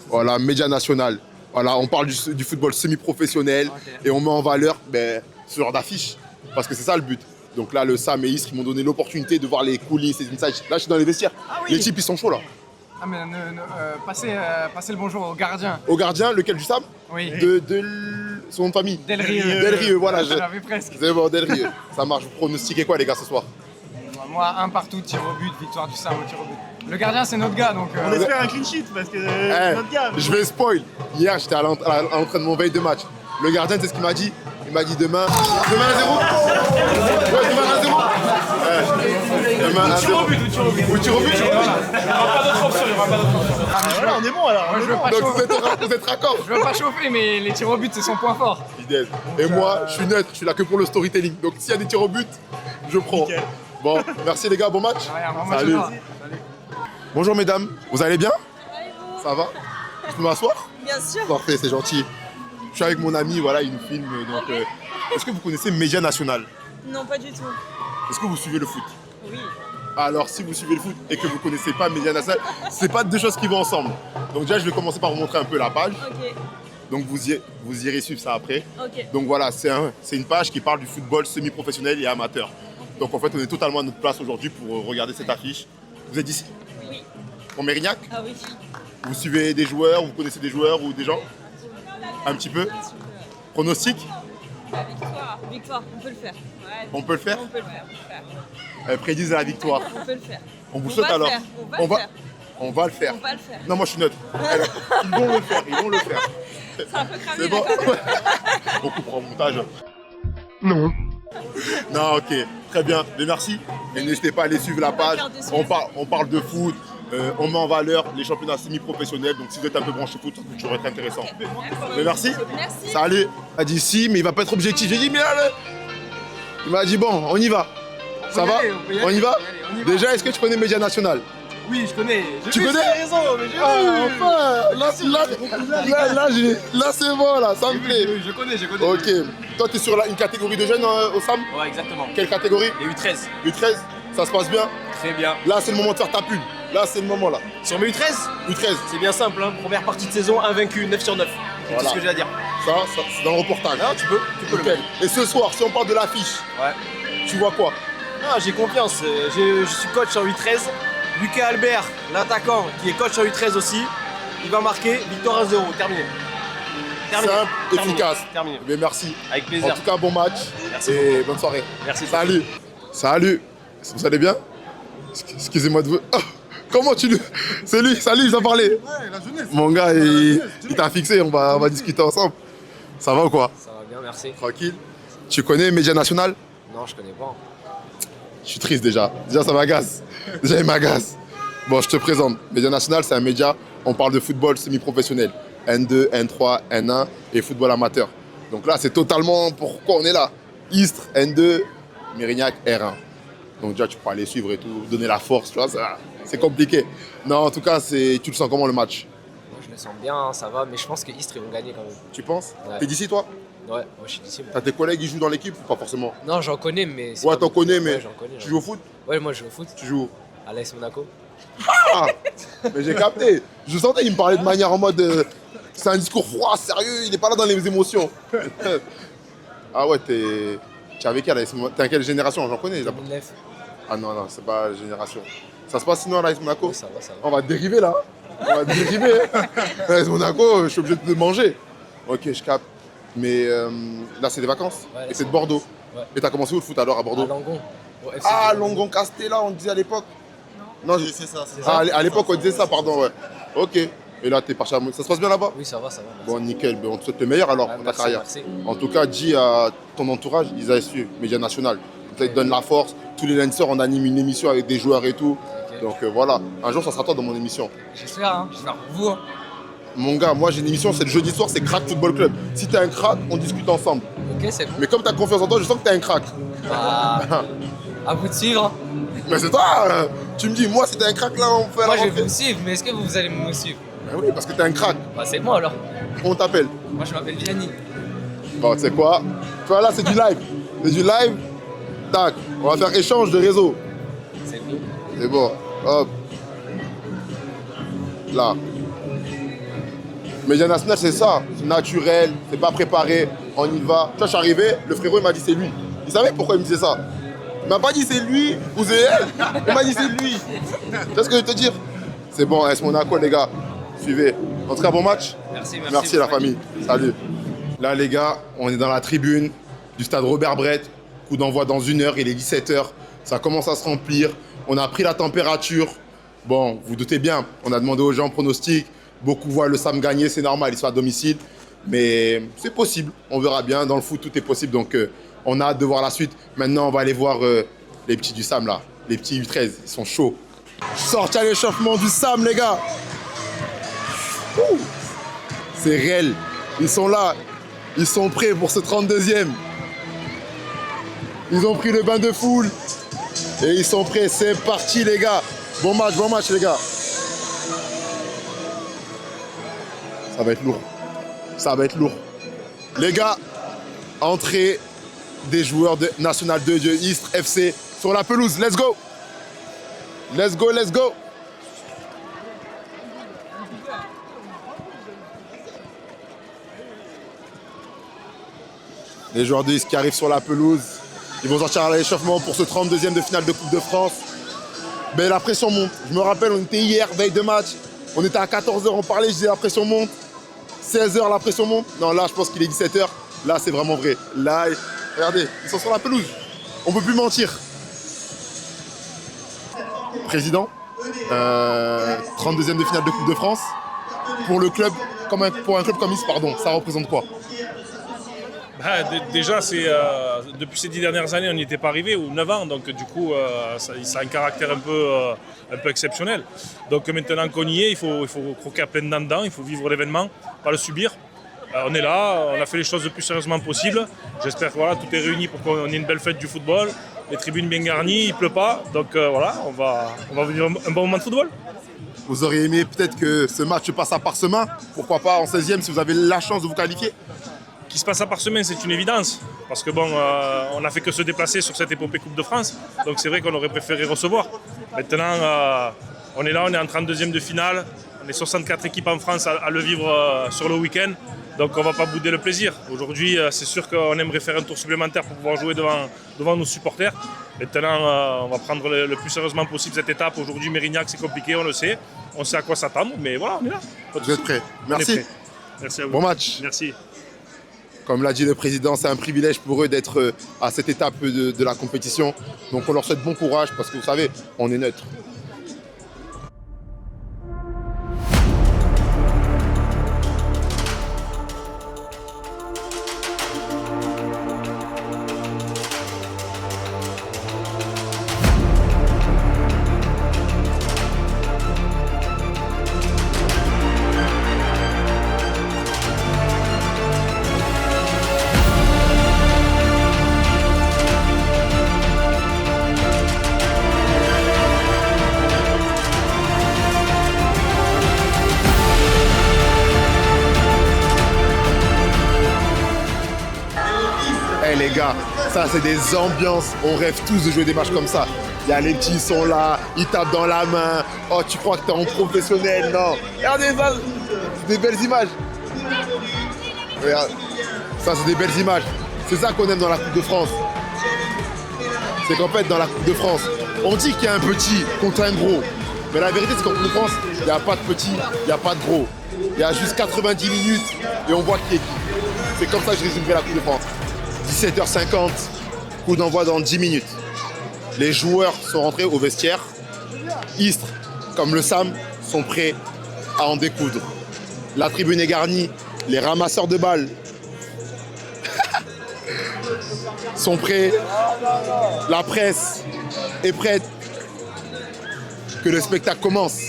Voilà, Média National. Voilà, on parle du football semi-professionnel et on met en valeur ce genre d'affiche. Parce que c'est ça le but. Donc là, le SAM et Istres, ils m'ont donné l'opportunité de voir les coulisses, les insights. Là, je suis dans les vestiaires. Ah oui. Les types, ils sont chauds là. Ah mais passez le bonjour au gardien. Au gardien, lequel du SAM? Oui. De son nom de famille? Delrieux, voilà. J'avais presque. C'est bon, Delrieux. Ça marche. Vous pronostiquez quoi les gars ce soir? Moi, 1 partout, tir au but, victoire du SAM au tir au but. Le gardien, c'est notre gars, donc... On espère un clean sheet, parce que c'est notre gars. Je vais spoil. Hier, j'étais à l'entraînement veille de match. Le gardien, c'est ce qu'il m'a dit. Il m'a dit demain 1-0. Ouais, demain 1-0. Demain 1-0. Ou tir au but. Il n'y aura pas d'autre option, Voilà, on est bon alors. Donc vous êtes raccord. Je veux pas chauffer, mais les tirs au but, c'est son point fort. Et moi, je suis neutre, je suis là que pour le storytelling. Donc s'il y a des tirs au but, je prends. Bon, merci les gars, bon match. Salut. Bonjour mesdames, vous allez bien? Ça va? Je peux m'asseoir? Bien sûr. Parfait, c'est gentil. Je suis avec mon ami, voilà, il nous filme. Donc, est-ce que vous connaissez Média National? Non, pas du tout. Est-ce que vous suivez le foot? Oui. Alors, si vous suivez le foot et que vous ne connaissez pas Média National, c'est pas deux choses qui vont ensemble. Donc déjà, je vais commencer par vous montrer un peu la page. Ok. Donc vous irez suivre ça après. Ok. Donc voilà, c'est une page qui parle du football semi-professionnel et amateur. Donc en fait, on est totalement à notre place aujourd'hui pour regarder cette affiche. Vous êtes d'ici? Oui. Pour Mérignac? Ah oui. Vous suivez des joueurs, vous connaissez des joueurs ou des gens? Un petit peu? Pronostic? Victoire, on peut le faire. Ouais. On peut le faire? On peut le faire. Elles prédisent la victoire. On peut le faire. On vous souhaite alors. On va le faire. On va le faire. Non, moi je suis neutre. Ils vont le faire. C'est un peu cramé. C'est bon. On coupera au montage. Non. Non, ok. Très bien. Mais merci. Et n'hésitez pas à aller suivre la page. On parle de foot. On met en valeur les championnats semi-professionnels. Donc si vous êtes un peu branché foot, ça peut toujours être intéressant. Mais merci. Salut. Il m'a dit si, mais il va pas être objectif. J'ai dit mais là, il m'a dit bon, on y va. Ça va? On y va? Déjà, est-ce que tu connais Média National? Oui, je connais. Tu connais? Là c'est bon, là, ça me plaît. Je connais. Ok. Toi, tu es sur une catégorie de jeunes au SAM? Ouais, exactement. Quelle catégorie? Les U13. U13? Ça se passe bien? Très bien. Là, c'est le moment de faire ta pub. Là, c'est le moment, là. Sur mes U13? U13. C'est bien simple, hein. Première partie de saison, invaincu, 9 sur 9. C'est tout ce que j'ai à dire. Ça c'est dans le reportage. Non, tu peux le mettre. Et ce soir, si on parle de l'affiche, tu vois quoi? Ah, j'ai confiance. Je suis coach en U13. Lucas Albert, l'attaquant, qui est coach en U13 aussi, il va marquer. Victoire 1-0. Terminé. Simple, efficace. Terminé. Mais merci. Avec plaisir. En tout cas, bon match. Merci et beaucoup. bonne soirée. Merci. Salut. Salut. Vous allez bien? Excusez-moi de vous. Oh, comment tu le. C'est lui, salut, il a parlé. Ouais, la jeunesse. Mon gars, il t'a fixé, on va discuter ensemble. Ça va ou quoi? Ça va bien, merci. Tranquille. Tu connais Média National? Non, je connais pas. Je suis triste déjà. Déjà, ça m'agace. Déjà, il m'agace. Bon, je te présente. Média National, c'est un média. On parle de football semi-professionnel. N2, N3, N1 et football amateur. Donc là, c'est totalement pourquoi on est là. Istres, N2, Mérignac, R1. Donc déjà, tu peux aller suivre et tout, donner la force, tu vois, c'est compliqué. Non, en tout cas, tu le sens comment le match? Moi, je le sens bien, ça va, mais je pense que Istres, ils vont gagner quand même. Tu penses? Ouais. T'es d'ici, toi? Ouais, moi je suis d'ici. T'as tes collègues, ils jouent dans l'équipe ou pas forcément? Non, j'en connais, mais. Ouais, t'en connais, mais ouais, j'en connais, tu joues au foot? Ouais, moi je joue au foot. Tu joues où? À l'AS Monaco. Ah, mais j'ai capté. Je sentais, il me parlait de manière en mode. C'est un discours froid, sérieux, il n'est pas là dans les émotions. Ah ouais, t'es avec qui à l'AS Monaco? T'es à quelle génération? J'en connais. 2009. Ah non, non, c'est pas la génération. Ça se passe sinon à l'AS Monaco? Oui, ça va, ça va. On va dériver là. On va dériver. l'AS Monaco, je suis obligé de manger. Ok, je capte. Mais là, c'est des vacances. Ouais, et c'est de Bordeaux. Ouais. Et t'as commencé où le foot alors à Bordeaux? À Langon. Ah, Langon Castella, on disait à l'époque. Non, c'est ça. Ah, à l'époque, on disait ça, pardon, ouais. Ok. Et là, t'es parti à... Ça se passe bien là-bas? Oui, ça va, ça va. Bon, nickel. Ben, on te souhaite le meilleur alors pour ta carrière. Merci. En tout cas, dis à ton entourage, ils avaient su, Média National. Ils te donnent la force. Tous les lundis soirs, on anime une émission avec des joueurs et tout. Okay. Donc voilà. Un jour, ça sera toi dans mon émission. J'espère, hein. J'espère pour vous. Hein. Mon gars, moi, j'ai une émission, c'est le jeudi soir, c'est Crack Football Club. Si t'es un crack, on discute ensemble. Ok, c'est bon. Mais comme t'as confiance en toi, je sens que t'es un crack. Bah, à vous de suivre. Mais c'est toi. Tu me dis, moi, si t'es un crack, là, on fait moi, la je vais vous suivre, mais est-ce que vous allez me suivre? Ben oui, parce que t'es un crack. Bah, c'est moi alors. On t'appelle. Moi, je m'appelle Gianni. Bon, tu sais quoi? Tu vois, là, c'est du live. C'est du live. Tac. On va faire échange de réseau. C'est bon. C'est bon. Hop. Là. Média National, c'est ça. C'est naturel. C'est pas préparé. On y va. Tu vois, je suis arrivé. Le frérot, il m'a dit c'est lui. Il savait pourquoi il me disait ça. Il m'a pas dit c'est lui ou c'est elle. Il m'a dit c'est lui. Tu vois ce que je veux te dire? C'est bon, AS Monaco, les gars. Suivez. En tout cas, bon match. Merci la famille. Salut. Là, les gars, on est dans la tribune du stade Robert Brett. Coup d'envoi dans 1 heure. Il est 17h. Ça commence à se remplir. On a pris la température. Bon, vous doutez bien. On a demandé aux gens pronostics. Beaucoup voient le Sam gagner. C'est normal. Ils sont à domicile. Mais c'est possible. On verra bien. Dans le foot, tout est possible. Donc, on a hâte de voir la suite. Maintenant, on va aller voir les petits du Sam, là. Les petits U13. Ils sont chauds. Sorti à l'échauffement du Sam, les gars. Ouh. C'est réel. Ils sont là. Ils sont prêts pour ce 32e. Ils ont pris le bain de foule. Et ils sont prêts. C'est parti, les gars. Bon match, les gars. Ça va être lourd. Ça va être lourd. Les gars, entrée des joueurs de National 2 de Istres FC sur la pelouse. Let's go. Let's go, let's go. Les joueurs de Istres qui arrivent sur la pelouse. Ils vont sortir à l'échauffement pour ce 32e de finale de Coupe de France. Mais la pression monte. Je me rappelle, on était hier, veille de match. On était à 14h, on parlait, je disais la pression monte. 16h, la pression monte. Non, là, je pense qu'il est 17h. Là, c'est vraiment vrai. Là, regardez, ils sont sur la pelouse. On ne peut plus mentir. Président, 32e de finale de Coupe de France. Pour le club, pour un club comme Istres, pardon, ça représente quoi? Déjà, depuis ces 10 dernières années, on n'y était pas arrivé, ou 9 ans, donc du coup, ça a un caractère un peu exceptionnel. Donc maintenant qu'on y est, il faut croquer à plein dents dedans, il faut vivre l'événement, pas le subir. On est là, on a fait les choses le plus sérieusement possible. J'espère que voilà, tout est réuni pour qu'on ait une belle fête du football, les tribunes bien garnies, il ne pleut pas, donc voilà, on va vivre un bon moment de football. Vous auriez aimé peut-être que ce match se passe à Parsemin, pourquoi pas en 16e si vous avez la chance de vous qualifier? Qui se passe à Parsemin, c'est une évidence. Parce que bon, on n'a fait que se déplacer sur cette épopée Coupe de France. Donc c'est vrai qu'on aurait préféré recevoir. Maintenant, on est là, on est en 32e de finale. On est 64 équipes en France à le vivre sur le week-end. Donc on ne va pas bouder le plaisir. Aujourd'hui, c'est sûr qu'on aimerait faire un tour supplémentaire pour pouvoir jouer devant nos supporters. Maintenant, on va prendre le plus sérieusement possible cette étape. Aujourd'hui, Mérignac, c'est compliqué, on le sait. On sait à quoi s'attendre, mais voilà, on est là. Vous êtes prêts? Merci. Merci à vous. Bon match. Merci. Comme l'a dit le président, c'est un privilège pour eux d'être à cette étape de la compétition. Donc on leur souhaite bon courage parce que vous savez, on est neutre. Les gars, ça c'est des ambiances, on rêve tous de jouer des matchs comme ça. Il y a les petits, ils sont là, ils tapent dans la main. Oh, tu crois que t'es en professionnel? Non. Regardez ça, c'est des belles images. Regarde, ça c'est des belles images. C'est ça qu'on aime dans la Coupe de France. C'est qu'en fait, dans la Coupe de France, on dit qu'il y a un petit contre un gros. Mais la vérité, c'est qu'en Coupe de France, il n'y a pas de petit, il n'y a pas de gros. Il y a juste 90 minutes et on voit qui est qui. C'est comme ça que je résumerai la Coupe de France. 17h50, coup d'envoi dans 10 minutes. Les joueurs sont rentrés au vestiaire. Istres, comme le SAM, sont prêts à en découdre. La tribune est garnie. Les ramasseurs de balles sont prêts. La presse est prête. Que le spectacle commence.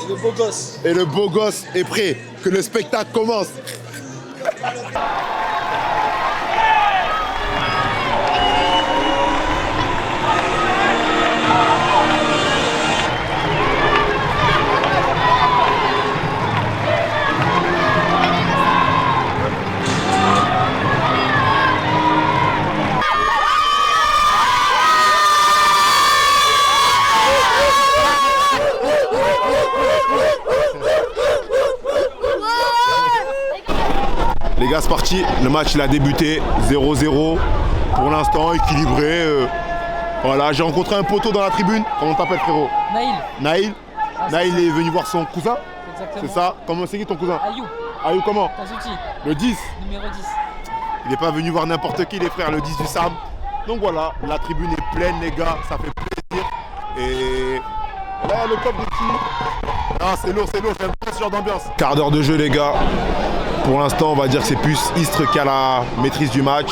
Le beau gosse. Et le beau gosse est prêt. Que le spectacle commence. Les gars, c'est parti. Le match il a débuté 0-0. Pour l'instant, équilibré. Voilà, j'ai rencontré un poteau dans la tribune. Comment t'appelles, frérot? Naïl. Naïl. Naïl est venu voir son cousin. Exactement. C'est ça? Comment c'est qui ton cousin? Ayou. Ayou comment? Tazuti. Le 10. Numéro 10. Il n'est pas venu voir n'importe qui, les frères, le 10 du SAM. Donc voilà, la tribune est pleine, les gars. Ça fait plaisir. Et là, le cop de qui? Ah, c'est lourd, j'aime pas ce genre d'ambiance. Quart d'heure de jeu, les gars. Pour l'instant, on va dire que c'est plus Istres qui a la maîtrise du match.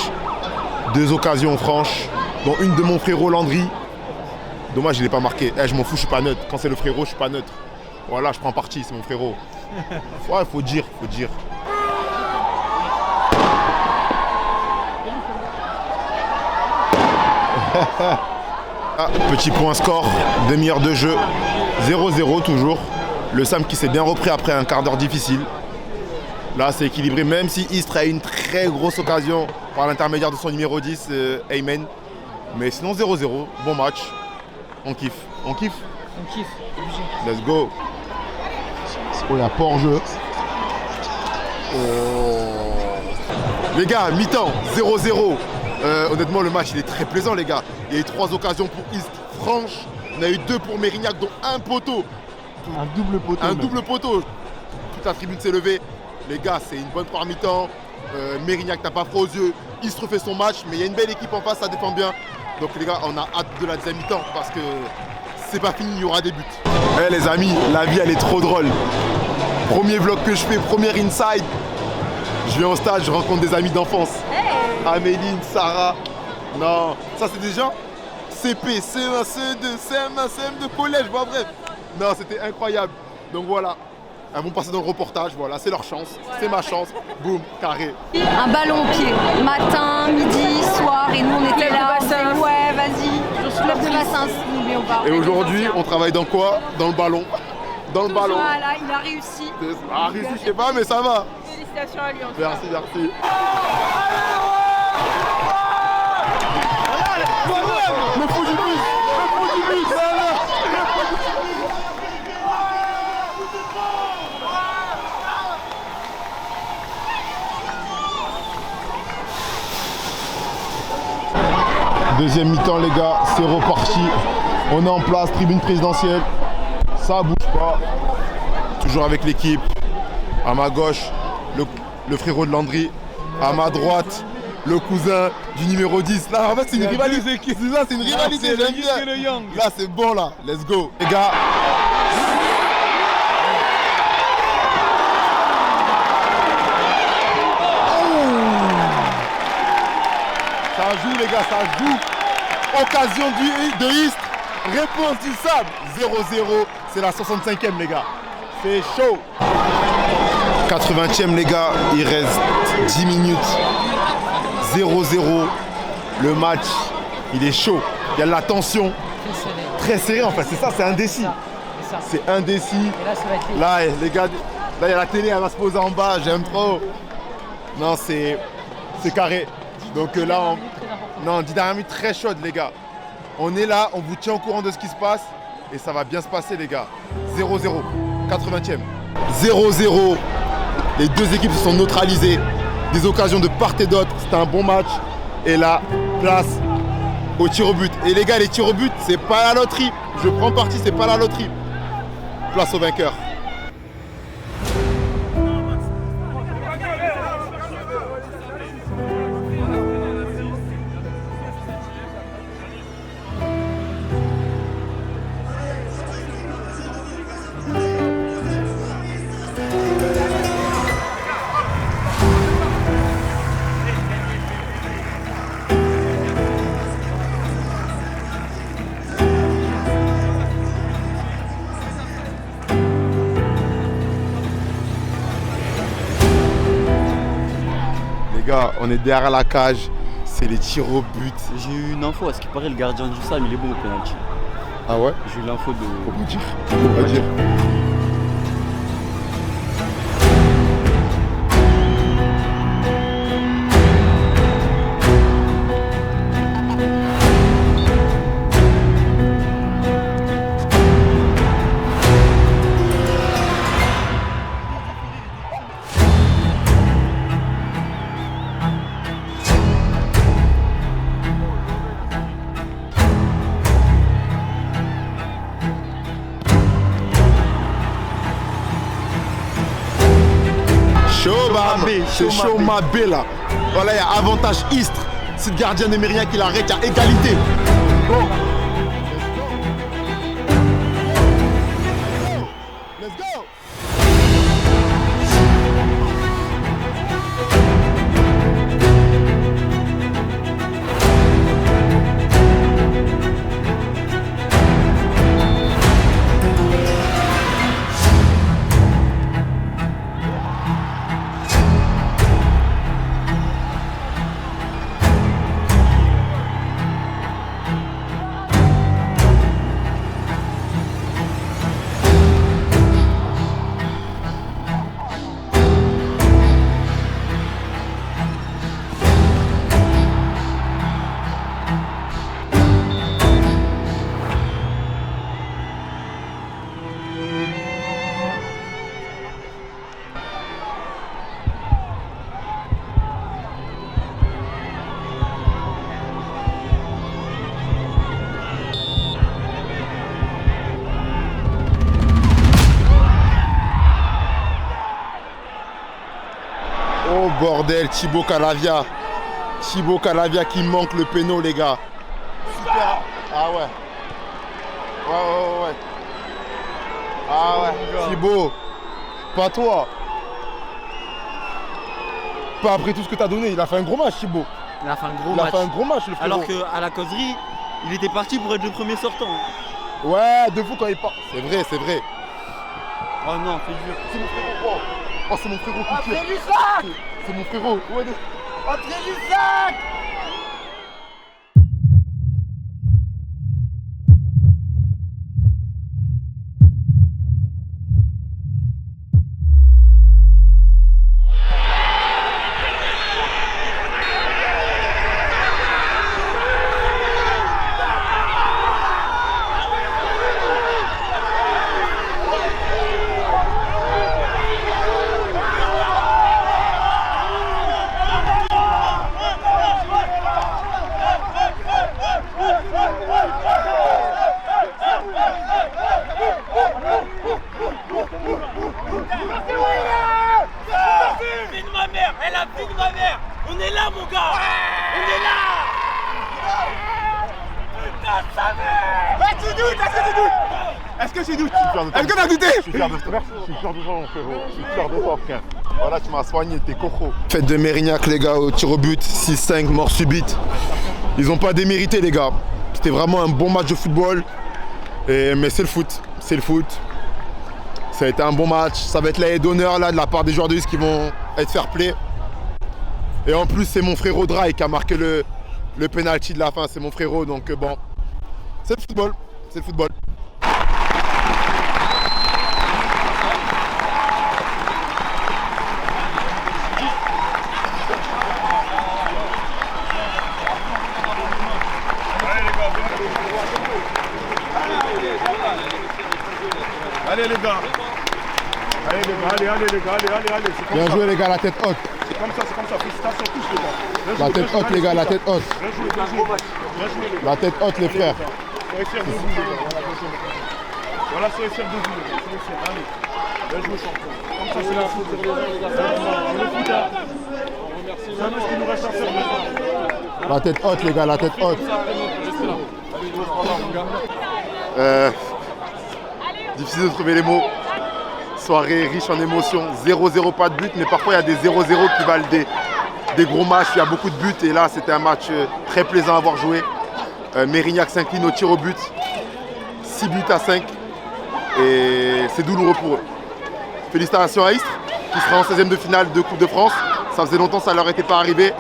2 occasions franches, dont une de mon frérot Landry. Dommage, il n'est pas marqué. Je m'en fous, je suis pas neutre. Quand c'est le frérot, je suis pas neutre. Voilà, je prends parti, c'est mon frérot. Ouais, faut dire. Petit point score, demi-heure de jeu, 0-0 toujours. Le SAM qui s'est bien repris après un quart d'heure difficile. Là, c'est équilibré, même si Istres a une très grosse occasion par l'intermédiaire de son numéro 10, Ayman. Mais sinon, 0-0, bon match. On kiffe. On kiffe. Let's go. Oh, il y a pas hors-jeu. Oh. Les gars, mi-temps, 0-0. Honnêtement, le match, il est très plaisant, les gars. Il y a eu 3 occasions pour Istres franches. On a eu 2 pour Mérignac, dont un poteau. Un double poteau. Un double poteau. Toute la tribune s'est levée. Les gars, c'est une bonne première mi-temps. Mérignac n'a pas froid aux yeux. Istres fait son match, mais il y a une belle équipe en face, ça défend bien. Donc les gars, on a hâte de la deuxième mi-temps parce que c'est pas fini, il y aura des buts. Eh les amis, la vie elle est trop drôle. Premier vlog que je fais, premier inside. Je viens au stade, je rencontre des amis d'enfance. Améline, Sarah. Non, ça c'est des gens CP, CE1, CE2, CM1, CM2, collège, bon bref. Non, c'était incroyable. Donc voilà. Elles vont passer dans le reportage, voilà, c'est leur chance, c'est ma chance, boum, carré. Un ballon au pied, matin, midi, soir, et nous on était là, on disait, ouais vas-y, club de bassin, n'oublions pas. Et aujourd'hui, on travaille dans quoi? Dans le ballon. Dans le ballon. Voilà, il a réussi. Ah, réussi, je sais pas, mais ça va. Félicitations à lui en tout cas. Merci. Le fou du but. Deuxième mi-temps les gars, c'est reparti. On est en place, tribune présidentielle. Ça bouge pas. Toujours avec l'équipe. À ma gauche, le frérot de Landry. À ma droite, le cousin du numéro 10. Là en fait c'est une rivalité. C'est ça, c'est une rivalité, j'aime bien. Là c'est bon là, let's go. Les gars. Ça joue les gars, ça joue. Occasion de Istres. Réponse du Sable. 0-0. C'est la 65e les gars. C'est chaud. 80e les gars. Il reste 10 minutes. 0-0. Le match, il est chaud. Il y a de la tension. Très serré en fait. C'est ça, c'est indécis. C'est indécis. Là les gars, là il y a la télé, elle va se poser en bas. J'aime trop. Non, c'est carré. Donc là, non, 10 dernières minutes très chaudes les gars. On est là, on vous tient au courant de ce qui se passe et ça va bien se passer les gars. 0-0, 80e. 0-0, les deux équipes se sont neutralisées. Des occasions de part et d'autre, c'était un bon match. Et là, place au tir au but. Et les gars, les tirs au but, c'est pas la loterie. Je prends parti, c'est pas la loterie. Place au vainqueur. On est derrière la cage, c'est les tirs au but. J'ai eu une info, à ce qui paraît le gardien du Sam il est bon au penalty. Ah ouais? J'ai eu l'info de... Faut pas dire. Faut pas dire. C'est chaud ma B là. Voilà, il y a avantage Istres. Si le gardien ne met rien qu'il arrête, il y a égalité. Bon. Let's go. Oh bordel, Thibaut Calavia. Thibaut Calavia qui manque le péno les gars. Super. Ah ouais. Ouais. Ah ouais. Thibaut. Pas toi. Pas après tout ce que t'as donné. Il a fait un gros match Thibaut. Il a fait un gros match le frérot. Alors qu'à la causerie, il était parti pour être le premier sortant. Ouais, de fou quand il part. C'est vrai. Oh non, c'est dur. C'est mon frérot. Oh, c'est mon frérot. Entrez du sac. C'est mon frérot. Ouais, Entrez du sac. que tu doutes? Est-ce que t'as douté? Je suis fier de toi. Je suis fier de toi, mon frérot. Je suis fier de toi, frère. Voilà, tu m'as soigné, t'es coco. Fête de Mérignac, les gars, au tir au but, 6-5, mort subite. Ils ont pas démérité, les gars. C'était vraiment un bon match de football. Mais c'est le foot. C'est le foot. Ça a été un bon match. Ça va être la haie d'honneur là de la part des joueurs de l'US qui vont être fair play. Et en plus, c'est mon frérot Dry qui a marqué le penalty de la fin. C'est mon frérot, donc bon. C'est le football. C'est le football. Allez les gars. Allez les gars, allez. Bien joué les gars, la tête haute. C'est comme ça, félicitations tous les gars. La tête haute les gars, la tête haute. Bien joué. La tête haute les frères. Soyez fiers de vous les gars. Voilà, soyez fiers de vous les gars. Allez. Bien joué champion. Comme ça c'est la foot. C'est le foot. C'est ce qu'il nous reste à faire maintenant. La tête haute les gars, la tête haute. Difficile de trouver les mots. Soirée riche en émotions. 0-0 pas de but, mais parfois il y a des 0-0 qui valent des gros matchs. Il y a beaucoup de buts et là c'était un match très plaisant à avoir joué. Mérignac s'incline au tir au but. 6 buts à 5 et c'est douloureux pour eux. Félicitations à Istres qui sera en 16e de finale de Coupe de France. Ça faisait longtemps que ça ne leur était pas arrivé.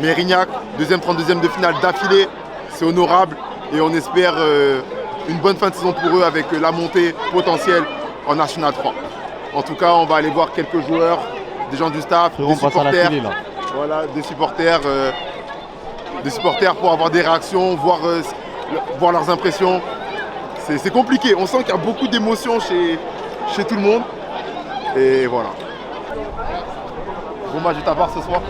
Mérignac, 32e de finale d'affilée. C'est honorable et on espère une bonne fin de saison pour eux avec la montée potentielle en National 3. En tout cas, on va aller voir quelques joueurs, des gens du staff, des supporters. Voilà, des supporters pour avoir des réactions, voir leurs impressions. C'est compliqué, on sent qu'il y a beaucoup d'émotions chez tout le monde. Et voilà. Bon match de ta part ce soir.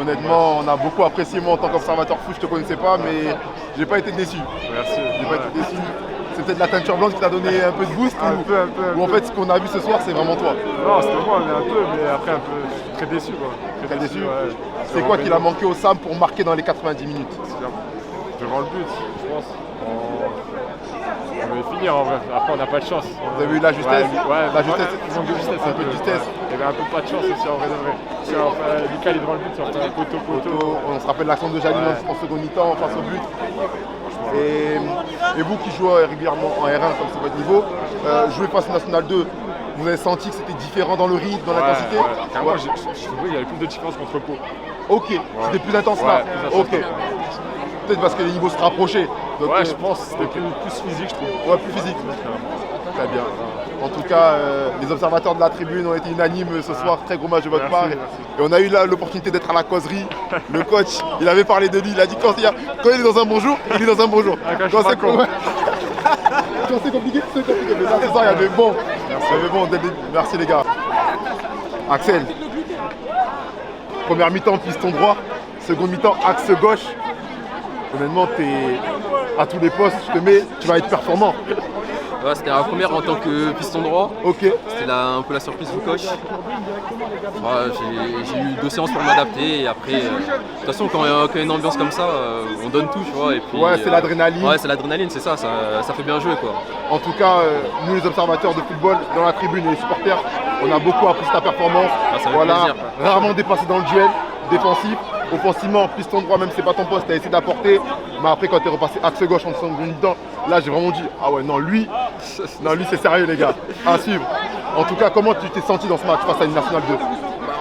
Honnêtement, on a beaucoup apprécié. Moi en tant qu'observateur foot, je te connaissais pas, mais j'ai pas été déçu. Merci. J'ai pas été déçu. C'est peut-être la teinture blanche qui t'a donné un peu de boost ou en fait ce qu'on a vu ce soir c'est vraiment toi? Non, c'était moi, mais un peu, mais après un peu, je suis très déçu quoi. Très déçu. Ouais. C'est quoi qu'il a manqué au SAM pour marquer dans les 90 minutes? Devant le but, je pense. On devait finir en vrai. Après on n'a pas de chance. Vous avez eu la justesse? Ouais, la justesse. Il manque de justesse. Un peu de justesse. Il y avait un peu pas de chance aussi en vrai de vrai. Si Lucas est devant le but, si on fait un poteau. On se rappelle l'action de Jaline en seconde mi-temps face au but. Et vous qui jouez régulièrement en R1 comme c'est votre niveau, jouer face au National 2, vous avez senti que c'était différent dans le rythme, dans l'intensité? Moi je trouvais qu'il y avait plus de différence contre Pau. Ok, c'était plus intense là. Ok. Peut-être parce que les niveaux se rapprochaient. Donc, ouais, je pense que c'était plus physique, je trouve. Ouais, plus physique. Très bien. En tout cas, les observateurs de la tribune ont été unanimes ce soir. Très gros match de votre part. Merci. Et on a eu là l'opportunité d'être à la causerie. Le coach, il avait parlé de lui. Il a dit quand il est dans un bon jour, il est dans un bon jour. Quand c'est compliqué, c'est compliqué. Mais là, ce soir, il y avait bon. Merci les gars. Axel. Première mi-temps, piston droit. Seconde mi-temps, axe gauche. Honnêtement, t'es à tous les postes, tu vas être performant. Ouais, c'était la première en tant que piston droit. Ok. C'était un peu la surprise du coach. Ouais, j'ai eu 2 séances pour m'adapter et après, de toute façon, quand il y a une ambiance comme ça, on donne tout, tu vois. Et puis, ouais, c'est l'adrénaline. Ouais, c'est l'adrénaline, c'est ça fait bien jouer quoi. En tout cas, nous les observateurs de football, dans la tribune et les supporters, on a beaucoup apprécié ta performance. Ça fait voilà, plaisir. Rarement dépassé dans le duel, défensif. Offensivement, piston droit, même si c'est pas ton poste, tu as essayé d'apporter. Mais après, quand tu es repassé axe gauche en seconde mi-temps, là j'ai vraiment dit, ah ouais, non, lui c'est sérieux les gars, à suivre. En tout cas, comment tu t'es senti dans ce match face à une National 2?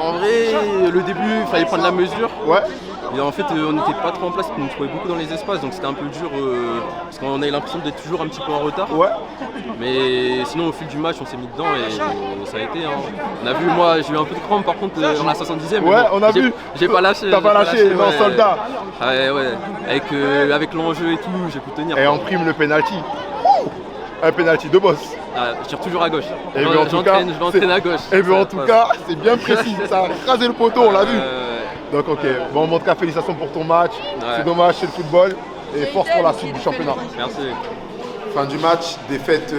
En vrai, le début, il fallait prendre la mesure. Ouais. Et en fait, on n'était pas trop en place, on nous trouvait beaucoup dans les espaces, donc c'était un peu dur parce qu'on a eu l'impression d'être toujours un petit peu en retard. Ouais. Mais sinon, au fil du match, on s'est mis dedans et ça a été. Hein. On a vu, moi, j'ai eu un peu de crampe par contre dans la 70e. Ouais, on a vu. J'ai pas lâché. T'as pas lâché, non, soldat. Ouais. Avec l'enjeu et tout, j'ai pu tenir. Et en prime, le penalty. Un penalty de boss. Je tire toujours à gauche. Et bien en tout cas, je m'entraîne à gauche. Et bien en tout cas, c'est bien précis. Ça a rasé le poteau, on l'a vu. Donc ok, bon en tout cas félicitations pour ton match, c'est dommage, c'est le football et force pour la suite du championnat. Merci. Fin du match, défaite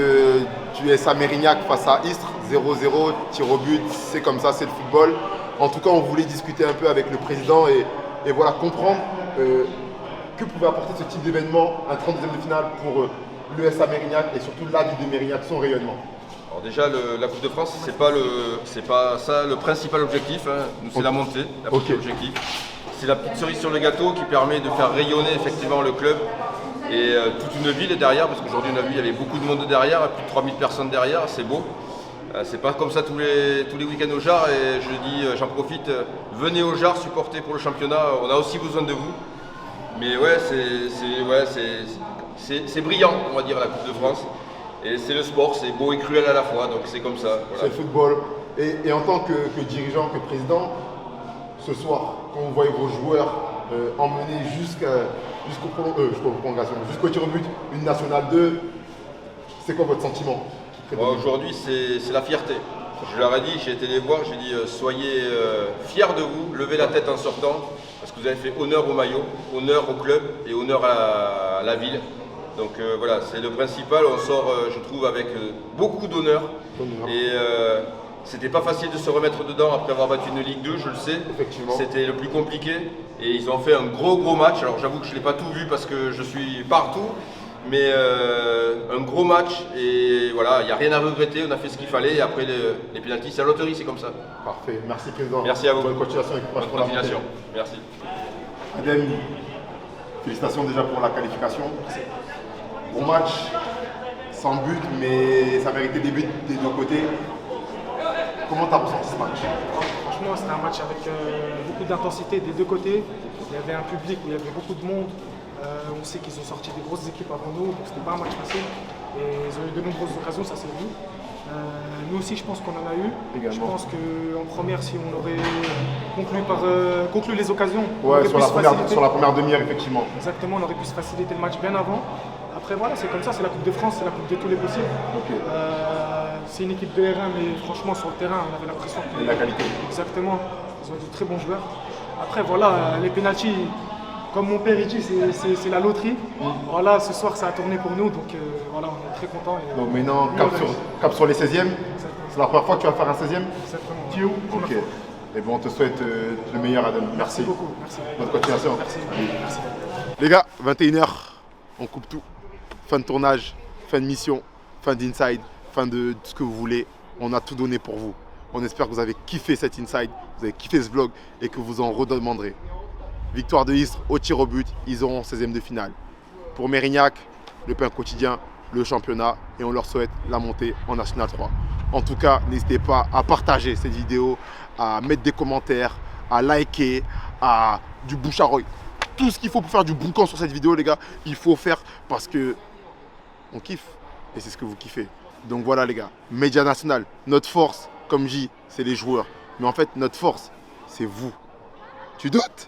du SA Mérignac face à Istres, 0-0, tir au but, c'est comme ça, c'est le football. En tout cas, on voulait discuter un peu avec le président et voilà, comprendre que pouvait apporter ce type d'événement, un 32e de finale le SA Mérignac et surtout la ville de Mérignac, son rayonnement? Alors déjà, la Coupe de France, c'est pas ça le principal objectif. Hein. Nous, c'est la montée, la petite objectif. C'est la petite cerise sur le gâteau qui permet de faire rayonner effectivement le club et toute une ville est derrière, parce qu'aujourd'hui on a vu il y avait beaucoup de monde derrière, plus de 3000 personnes derrière, c'est beau. C'est pas comme ça tous les week-ends au Jard et je dis, j'en profite, venez au Jard supporter pour le championnat, on a aussi besoin de vous. Mais ouais, c'est brillant, on va dire, la Coupe de France. Et c'est le sport, c'est beau et cruel à la fois, donc c'est comme ça. Voilà. C'est le football. Et en tant que dirigeant, que président, ce soir, quand vous voyez vos joueurs emmenés jusqu'aux prolongations, jusqu'au tir au but, une nationale 2, c'est quoi votre sentiment? Aujourd'hui, c'est la fierté. Je leur ai dit, j'ai été les voir, j'ai dit soyez fiers de vous, levez la tête en sortant, parce que vous avez fait honneur au maillot, honneur au club et honneur à la ville. Donc voilà, c'est le principal, on sort, je trouve, avec beaucoup d'honneur. Et c'était pas facile de se remettre dedans après avoir battu une Ligue 2, je le sais. C'était le plus compliqué. Et ils ont fait un gros match. Alors j'avoue que je ne l'ai pas tout vu parce que je suis partout. Mais un gros match et voilà, il n'y a rien à regretter, on a fait ce qu'il fallait et après les pénaltys, c'est la loterie, c'est comme ça. Parfait, merci président. Merci à vous. Bonne continuation et courage pour la montée. Merci. Adem, félicitations déjà pour la qualification. Bon match, sans but, mais ça méritait des buts des deux côtés. Comment tu as ressenti ce match? Franchement, c'était un match avec beaucoup d'intensité des deux côtés. Il y avait un public où il y avait beaucoup de monde. On sait qu'ils ont sorti des grosses équipes avant nous, donc c'était pas un match facile. Et ils ont eu de nombreuses occasions, ça s'est vu. Nous aussi, je pense qu'on en a eu. Également. Je pense qu'en première, si on aurait conclu les occasions, ouais, sur la première demi-heure, effectivement. Exactement, on aurait pu se faciliter le match bien avant. Après, voilà, c'est comme ça, c'est la Coupe de France, c'est la Coupe de tous les possibles. C'est une équipe de R1, mais franchement, sur le terrain, on avait l'impression que. Et la qualité. Exactement, ils ont de très bons joueurs. Après, voilà, les pénaltys. Comme mon père il dit, c'est la loterie. Voilà, ce soir ça a tourné pour nous, donc voilà, on est très contents. Donc maintenant, cap sur les 16e. C'est la première fois que tu vas faire un 16e? Exactement. Ok. Et bon, on te souhaite le meilleur, Adam. Merci beaucoup. Merci. Bonne continuation. Merci. Les gars, 21h, on coupe tout. Fin de tournage, fin de mission, fin d'Inside, fin de ce que vous voulez. On a tout donné pour vous. On espère que vous avez kiffé cet Inside, vous avez kiffé ce vlog et que vous en redemanderez. Victoire de Istres au tir au but, ils auront 16e de finale. Pour Mérignac, le pain quotidien, le championnat et on leur souhaite la montée en National 3. En tout cas, n'hésitez pas à partager cette vidéo, à mettre des commentaires, à liker, à du bouche à oreille. Tout ce qu'il faut pour faire du boucan sur cette vidéo, les gars, il faut faire parce que on kiffe et c'est ce que vous kiffez. Donc voilà les gars, Média National, notre force, comme je dis, c'est les joueurs. Mais en fait, notre force, c'est vous. Tu doutes ?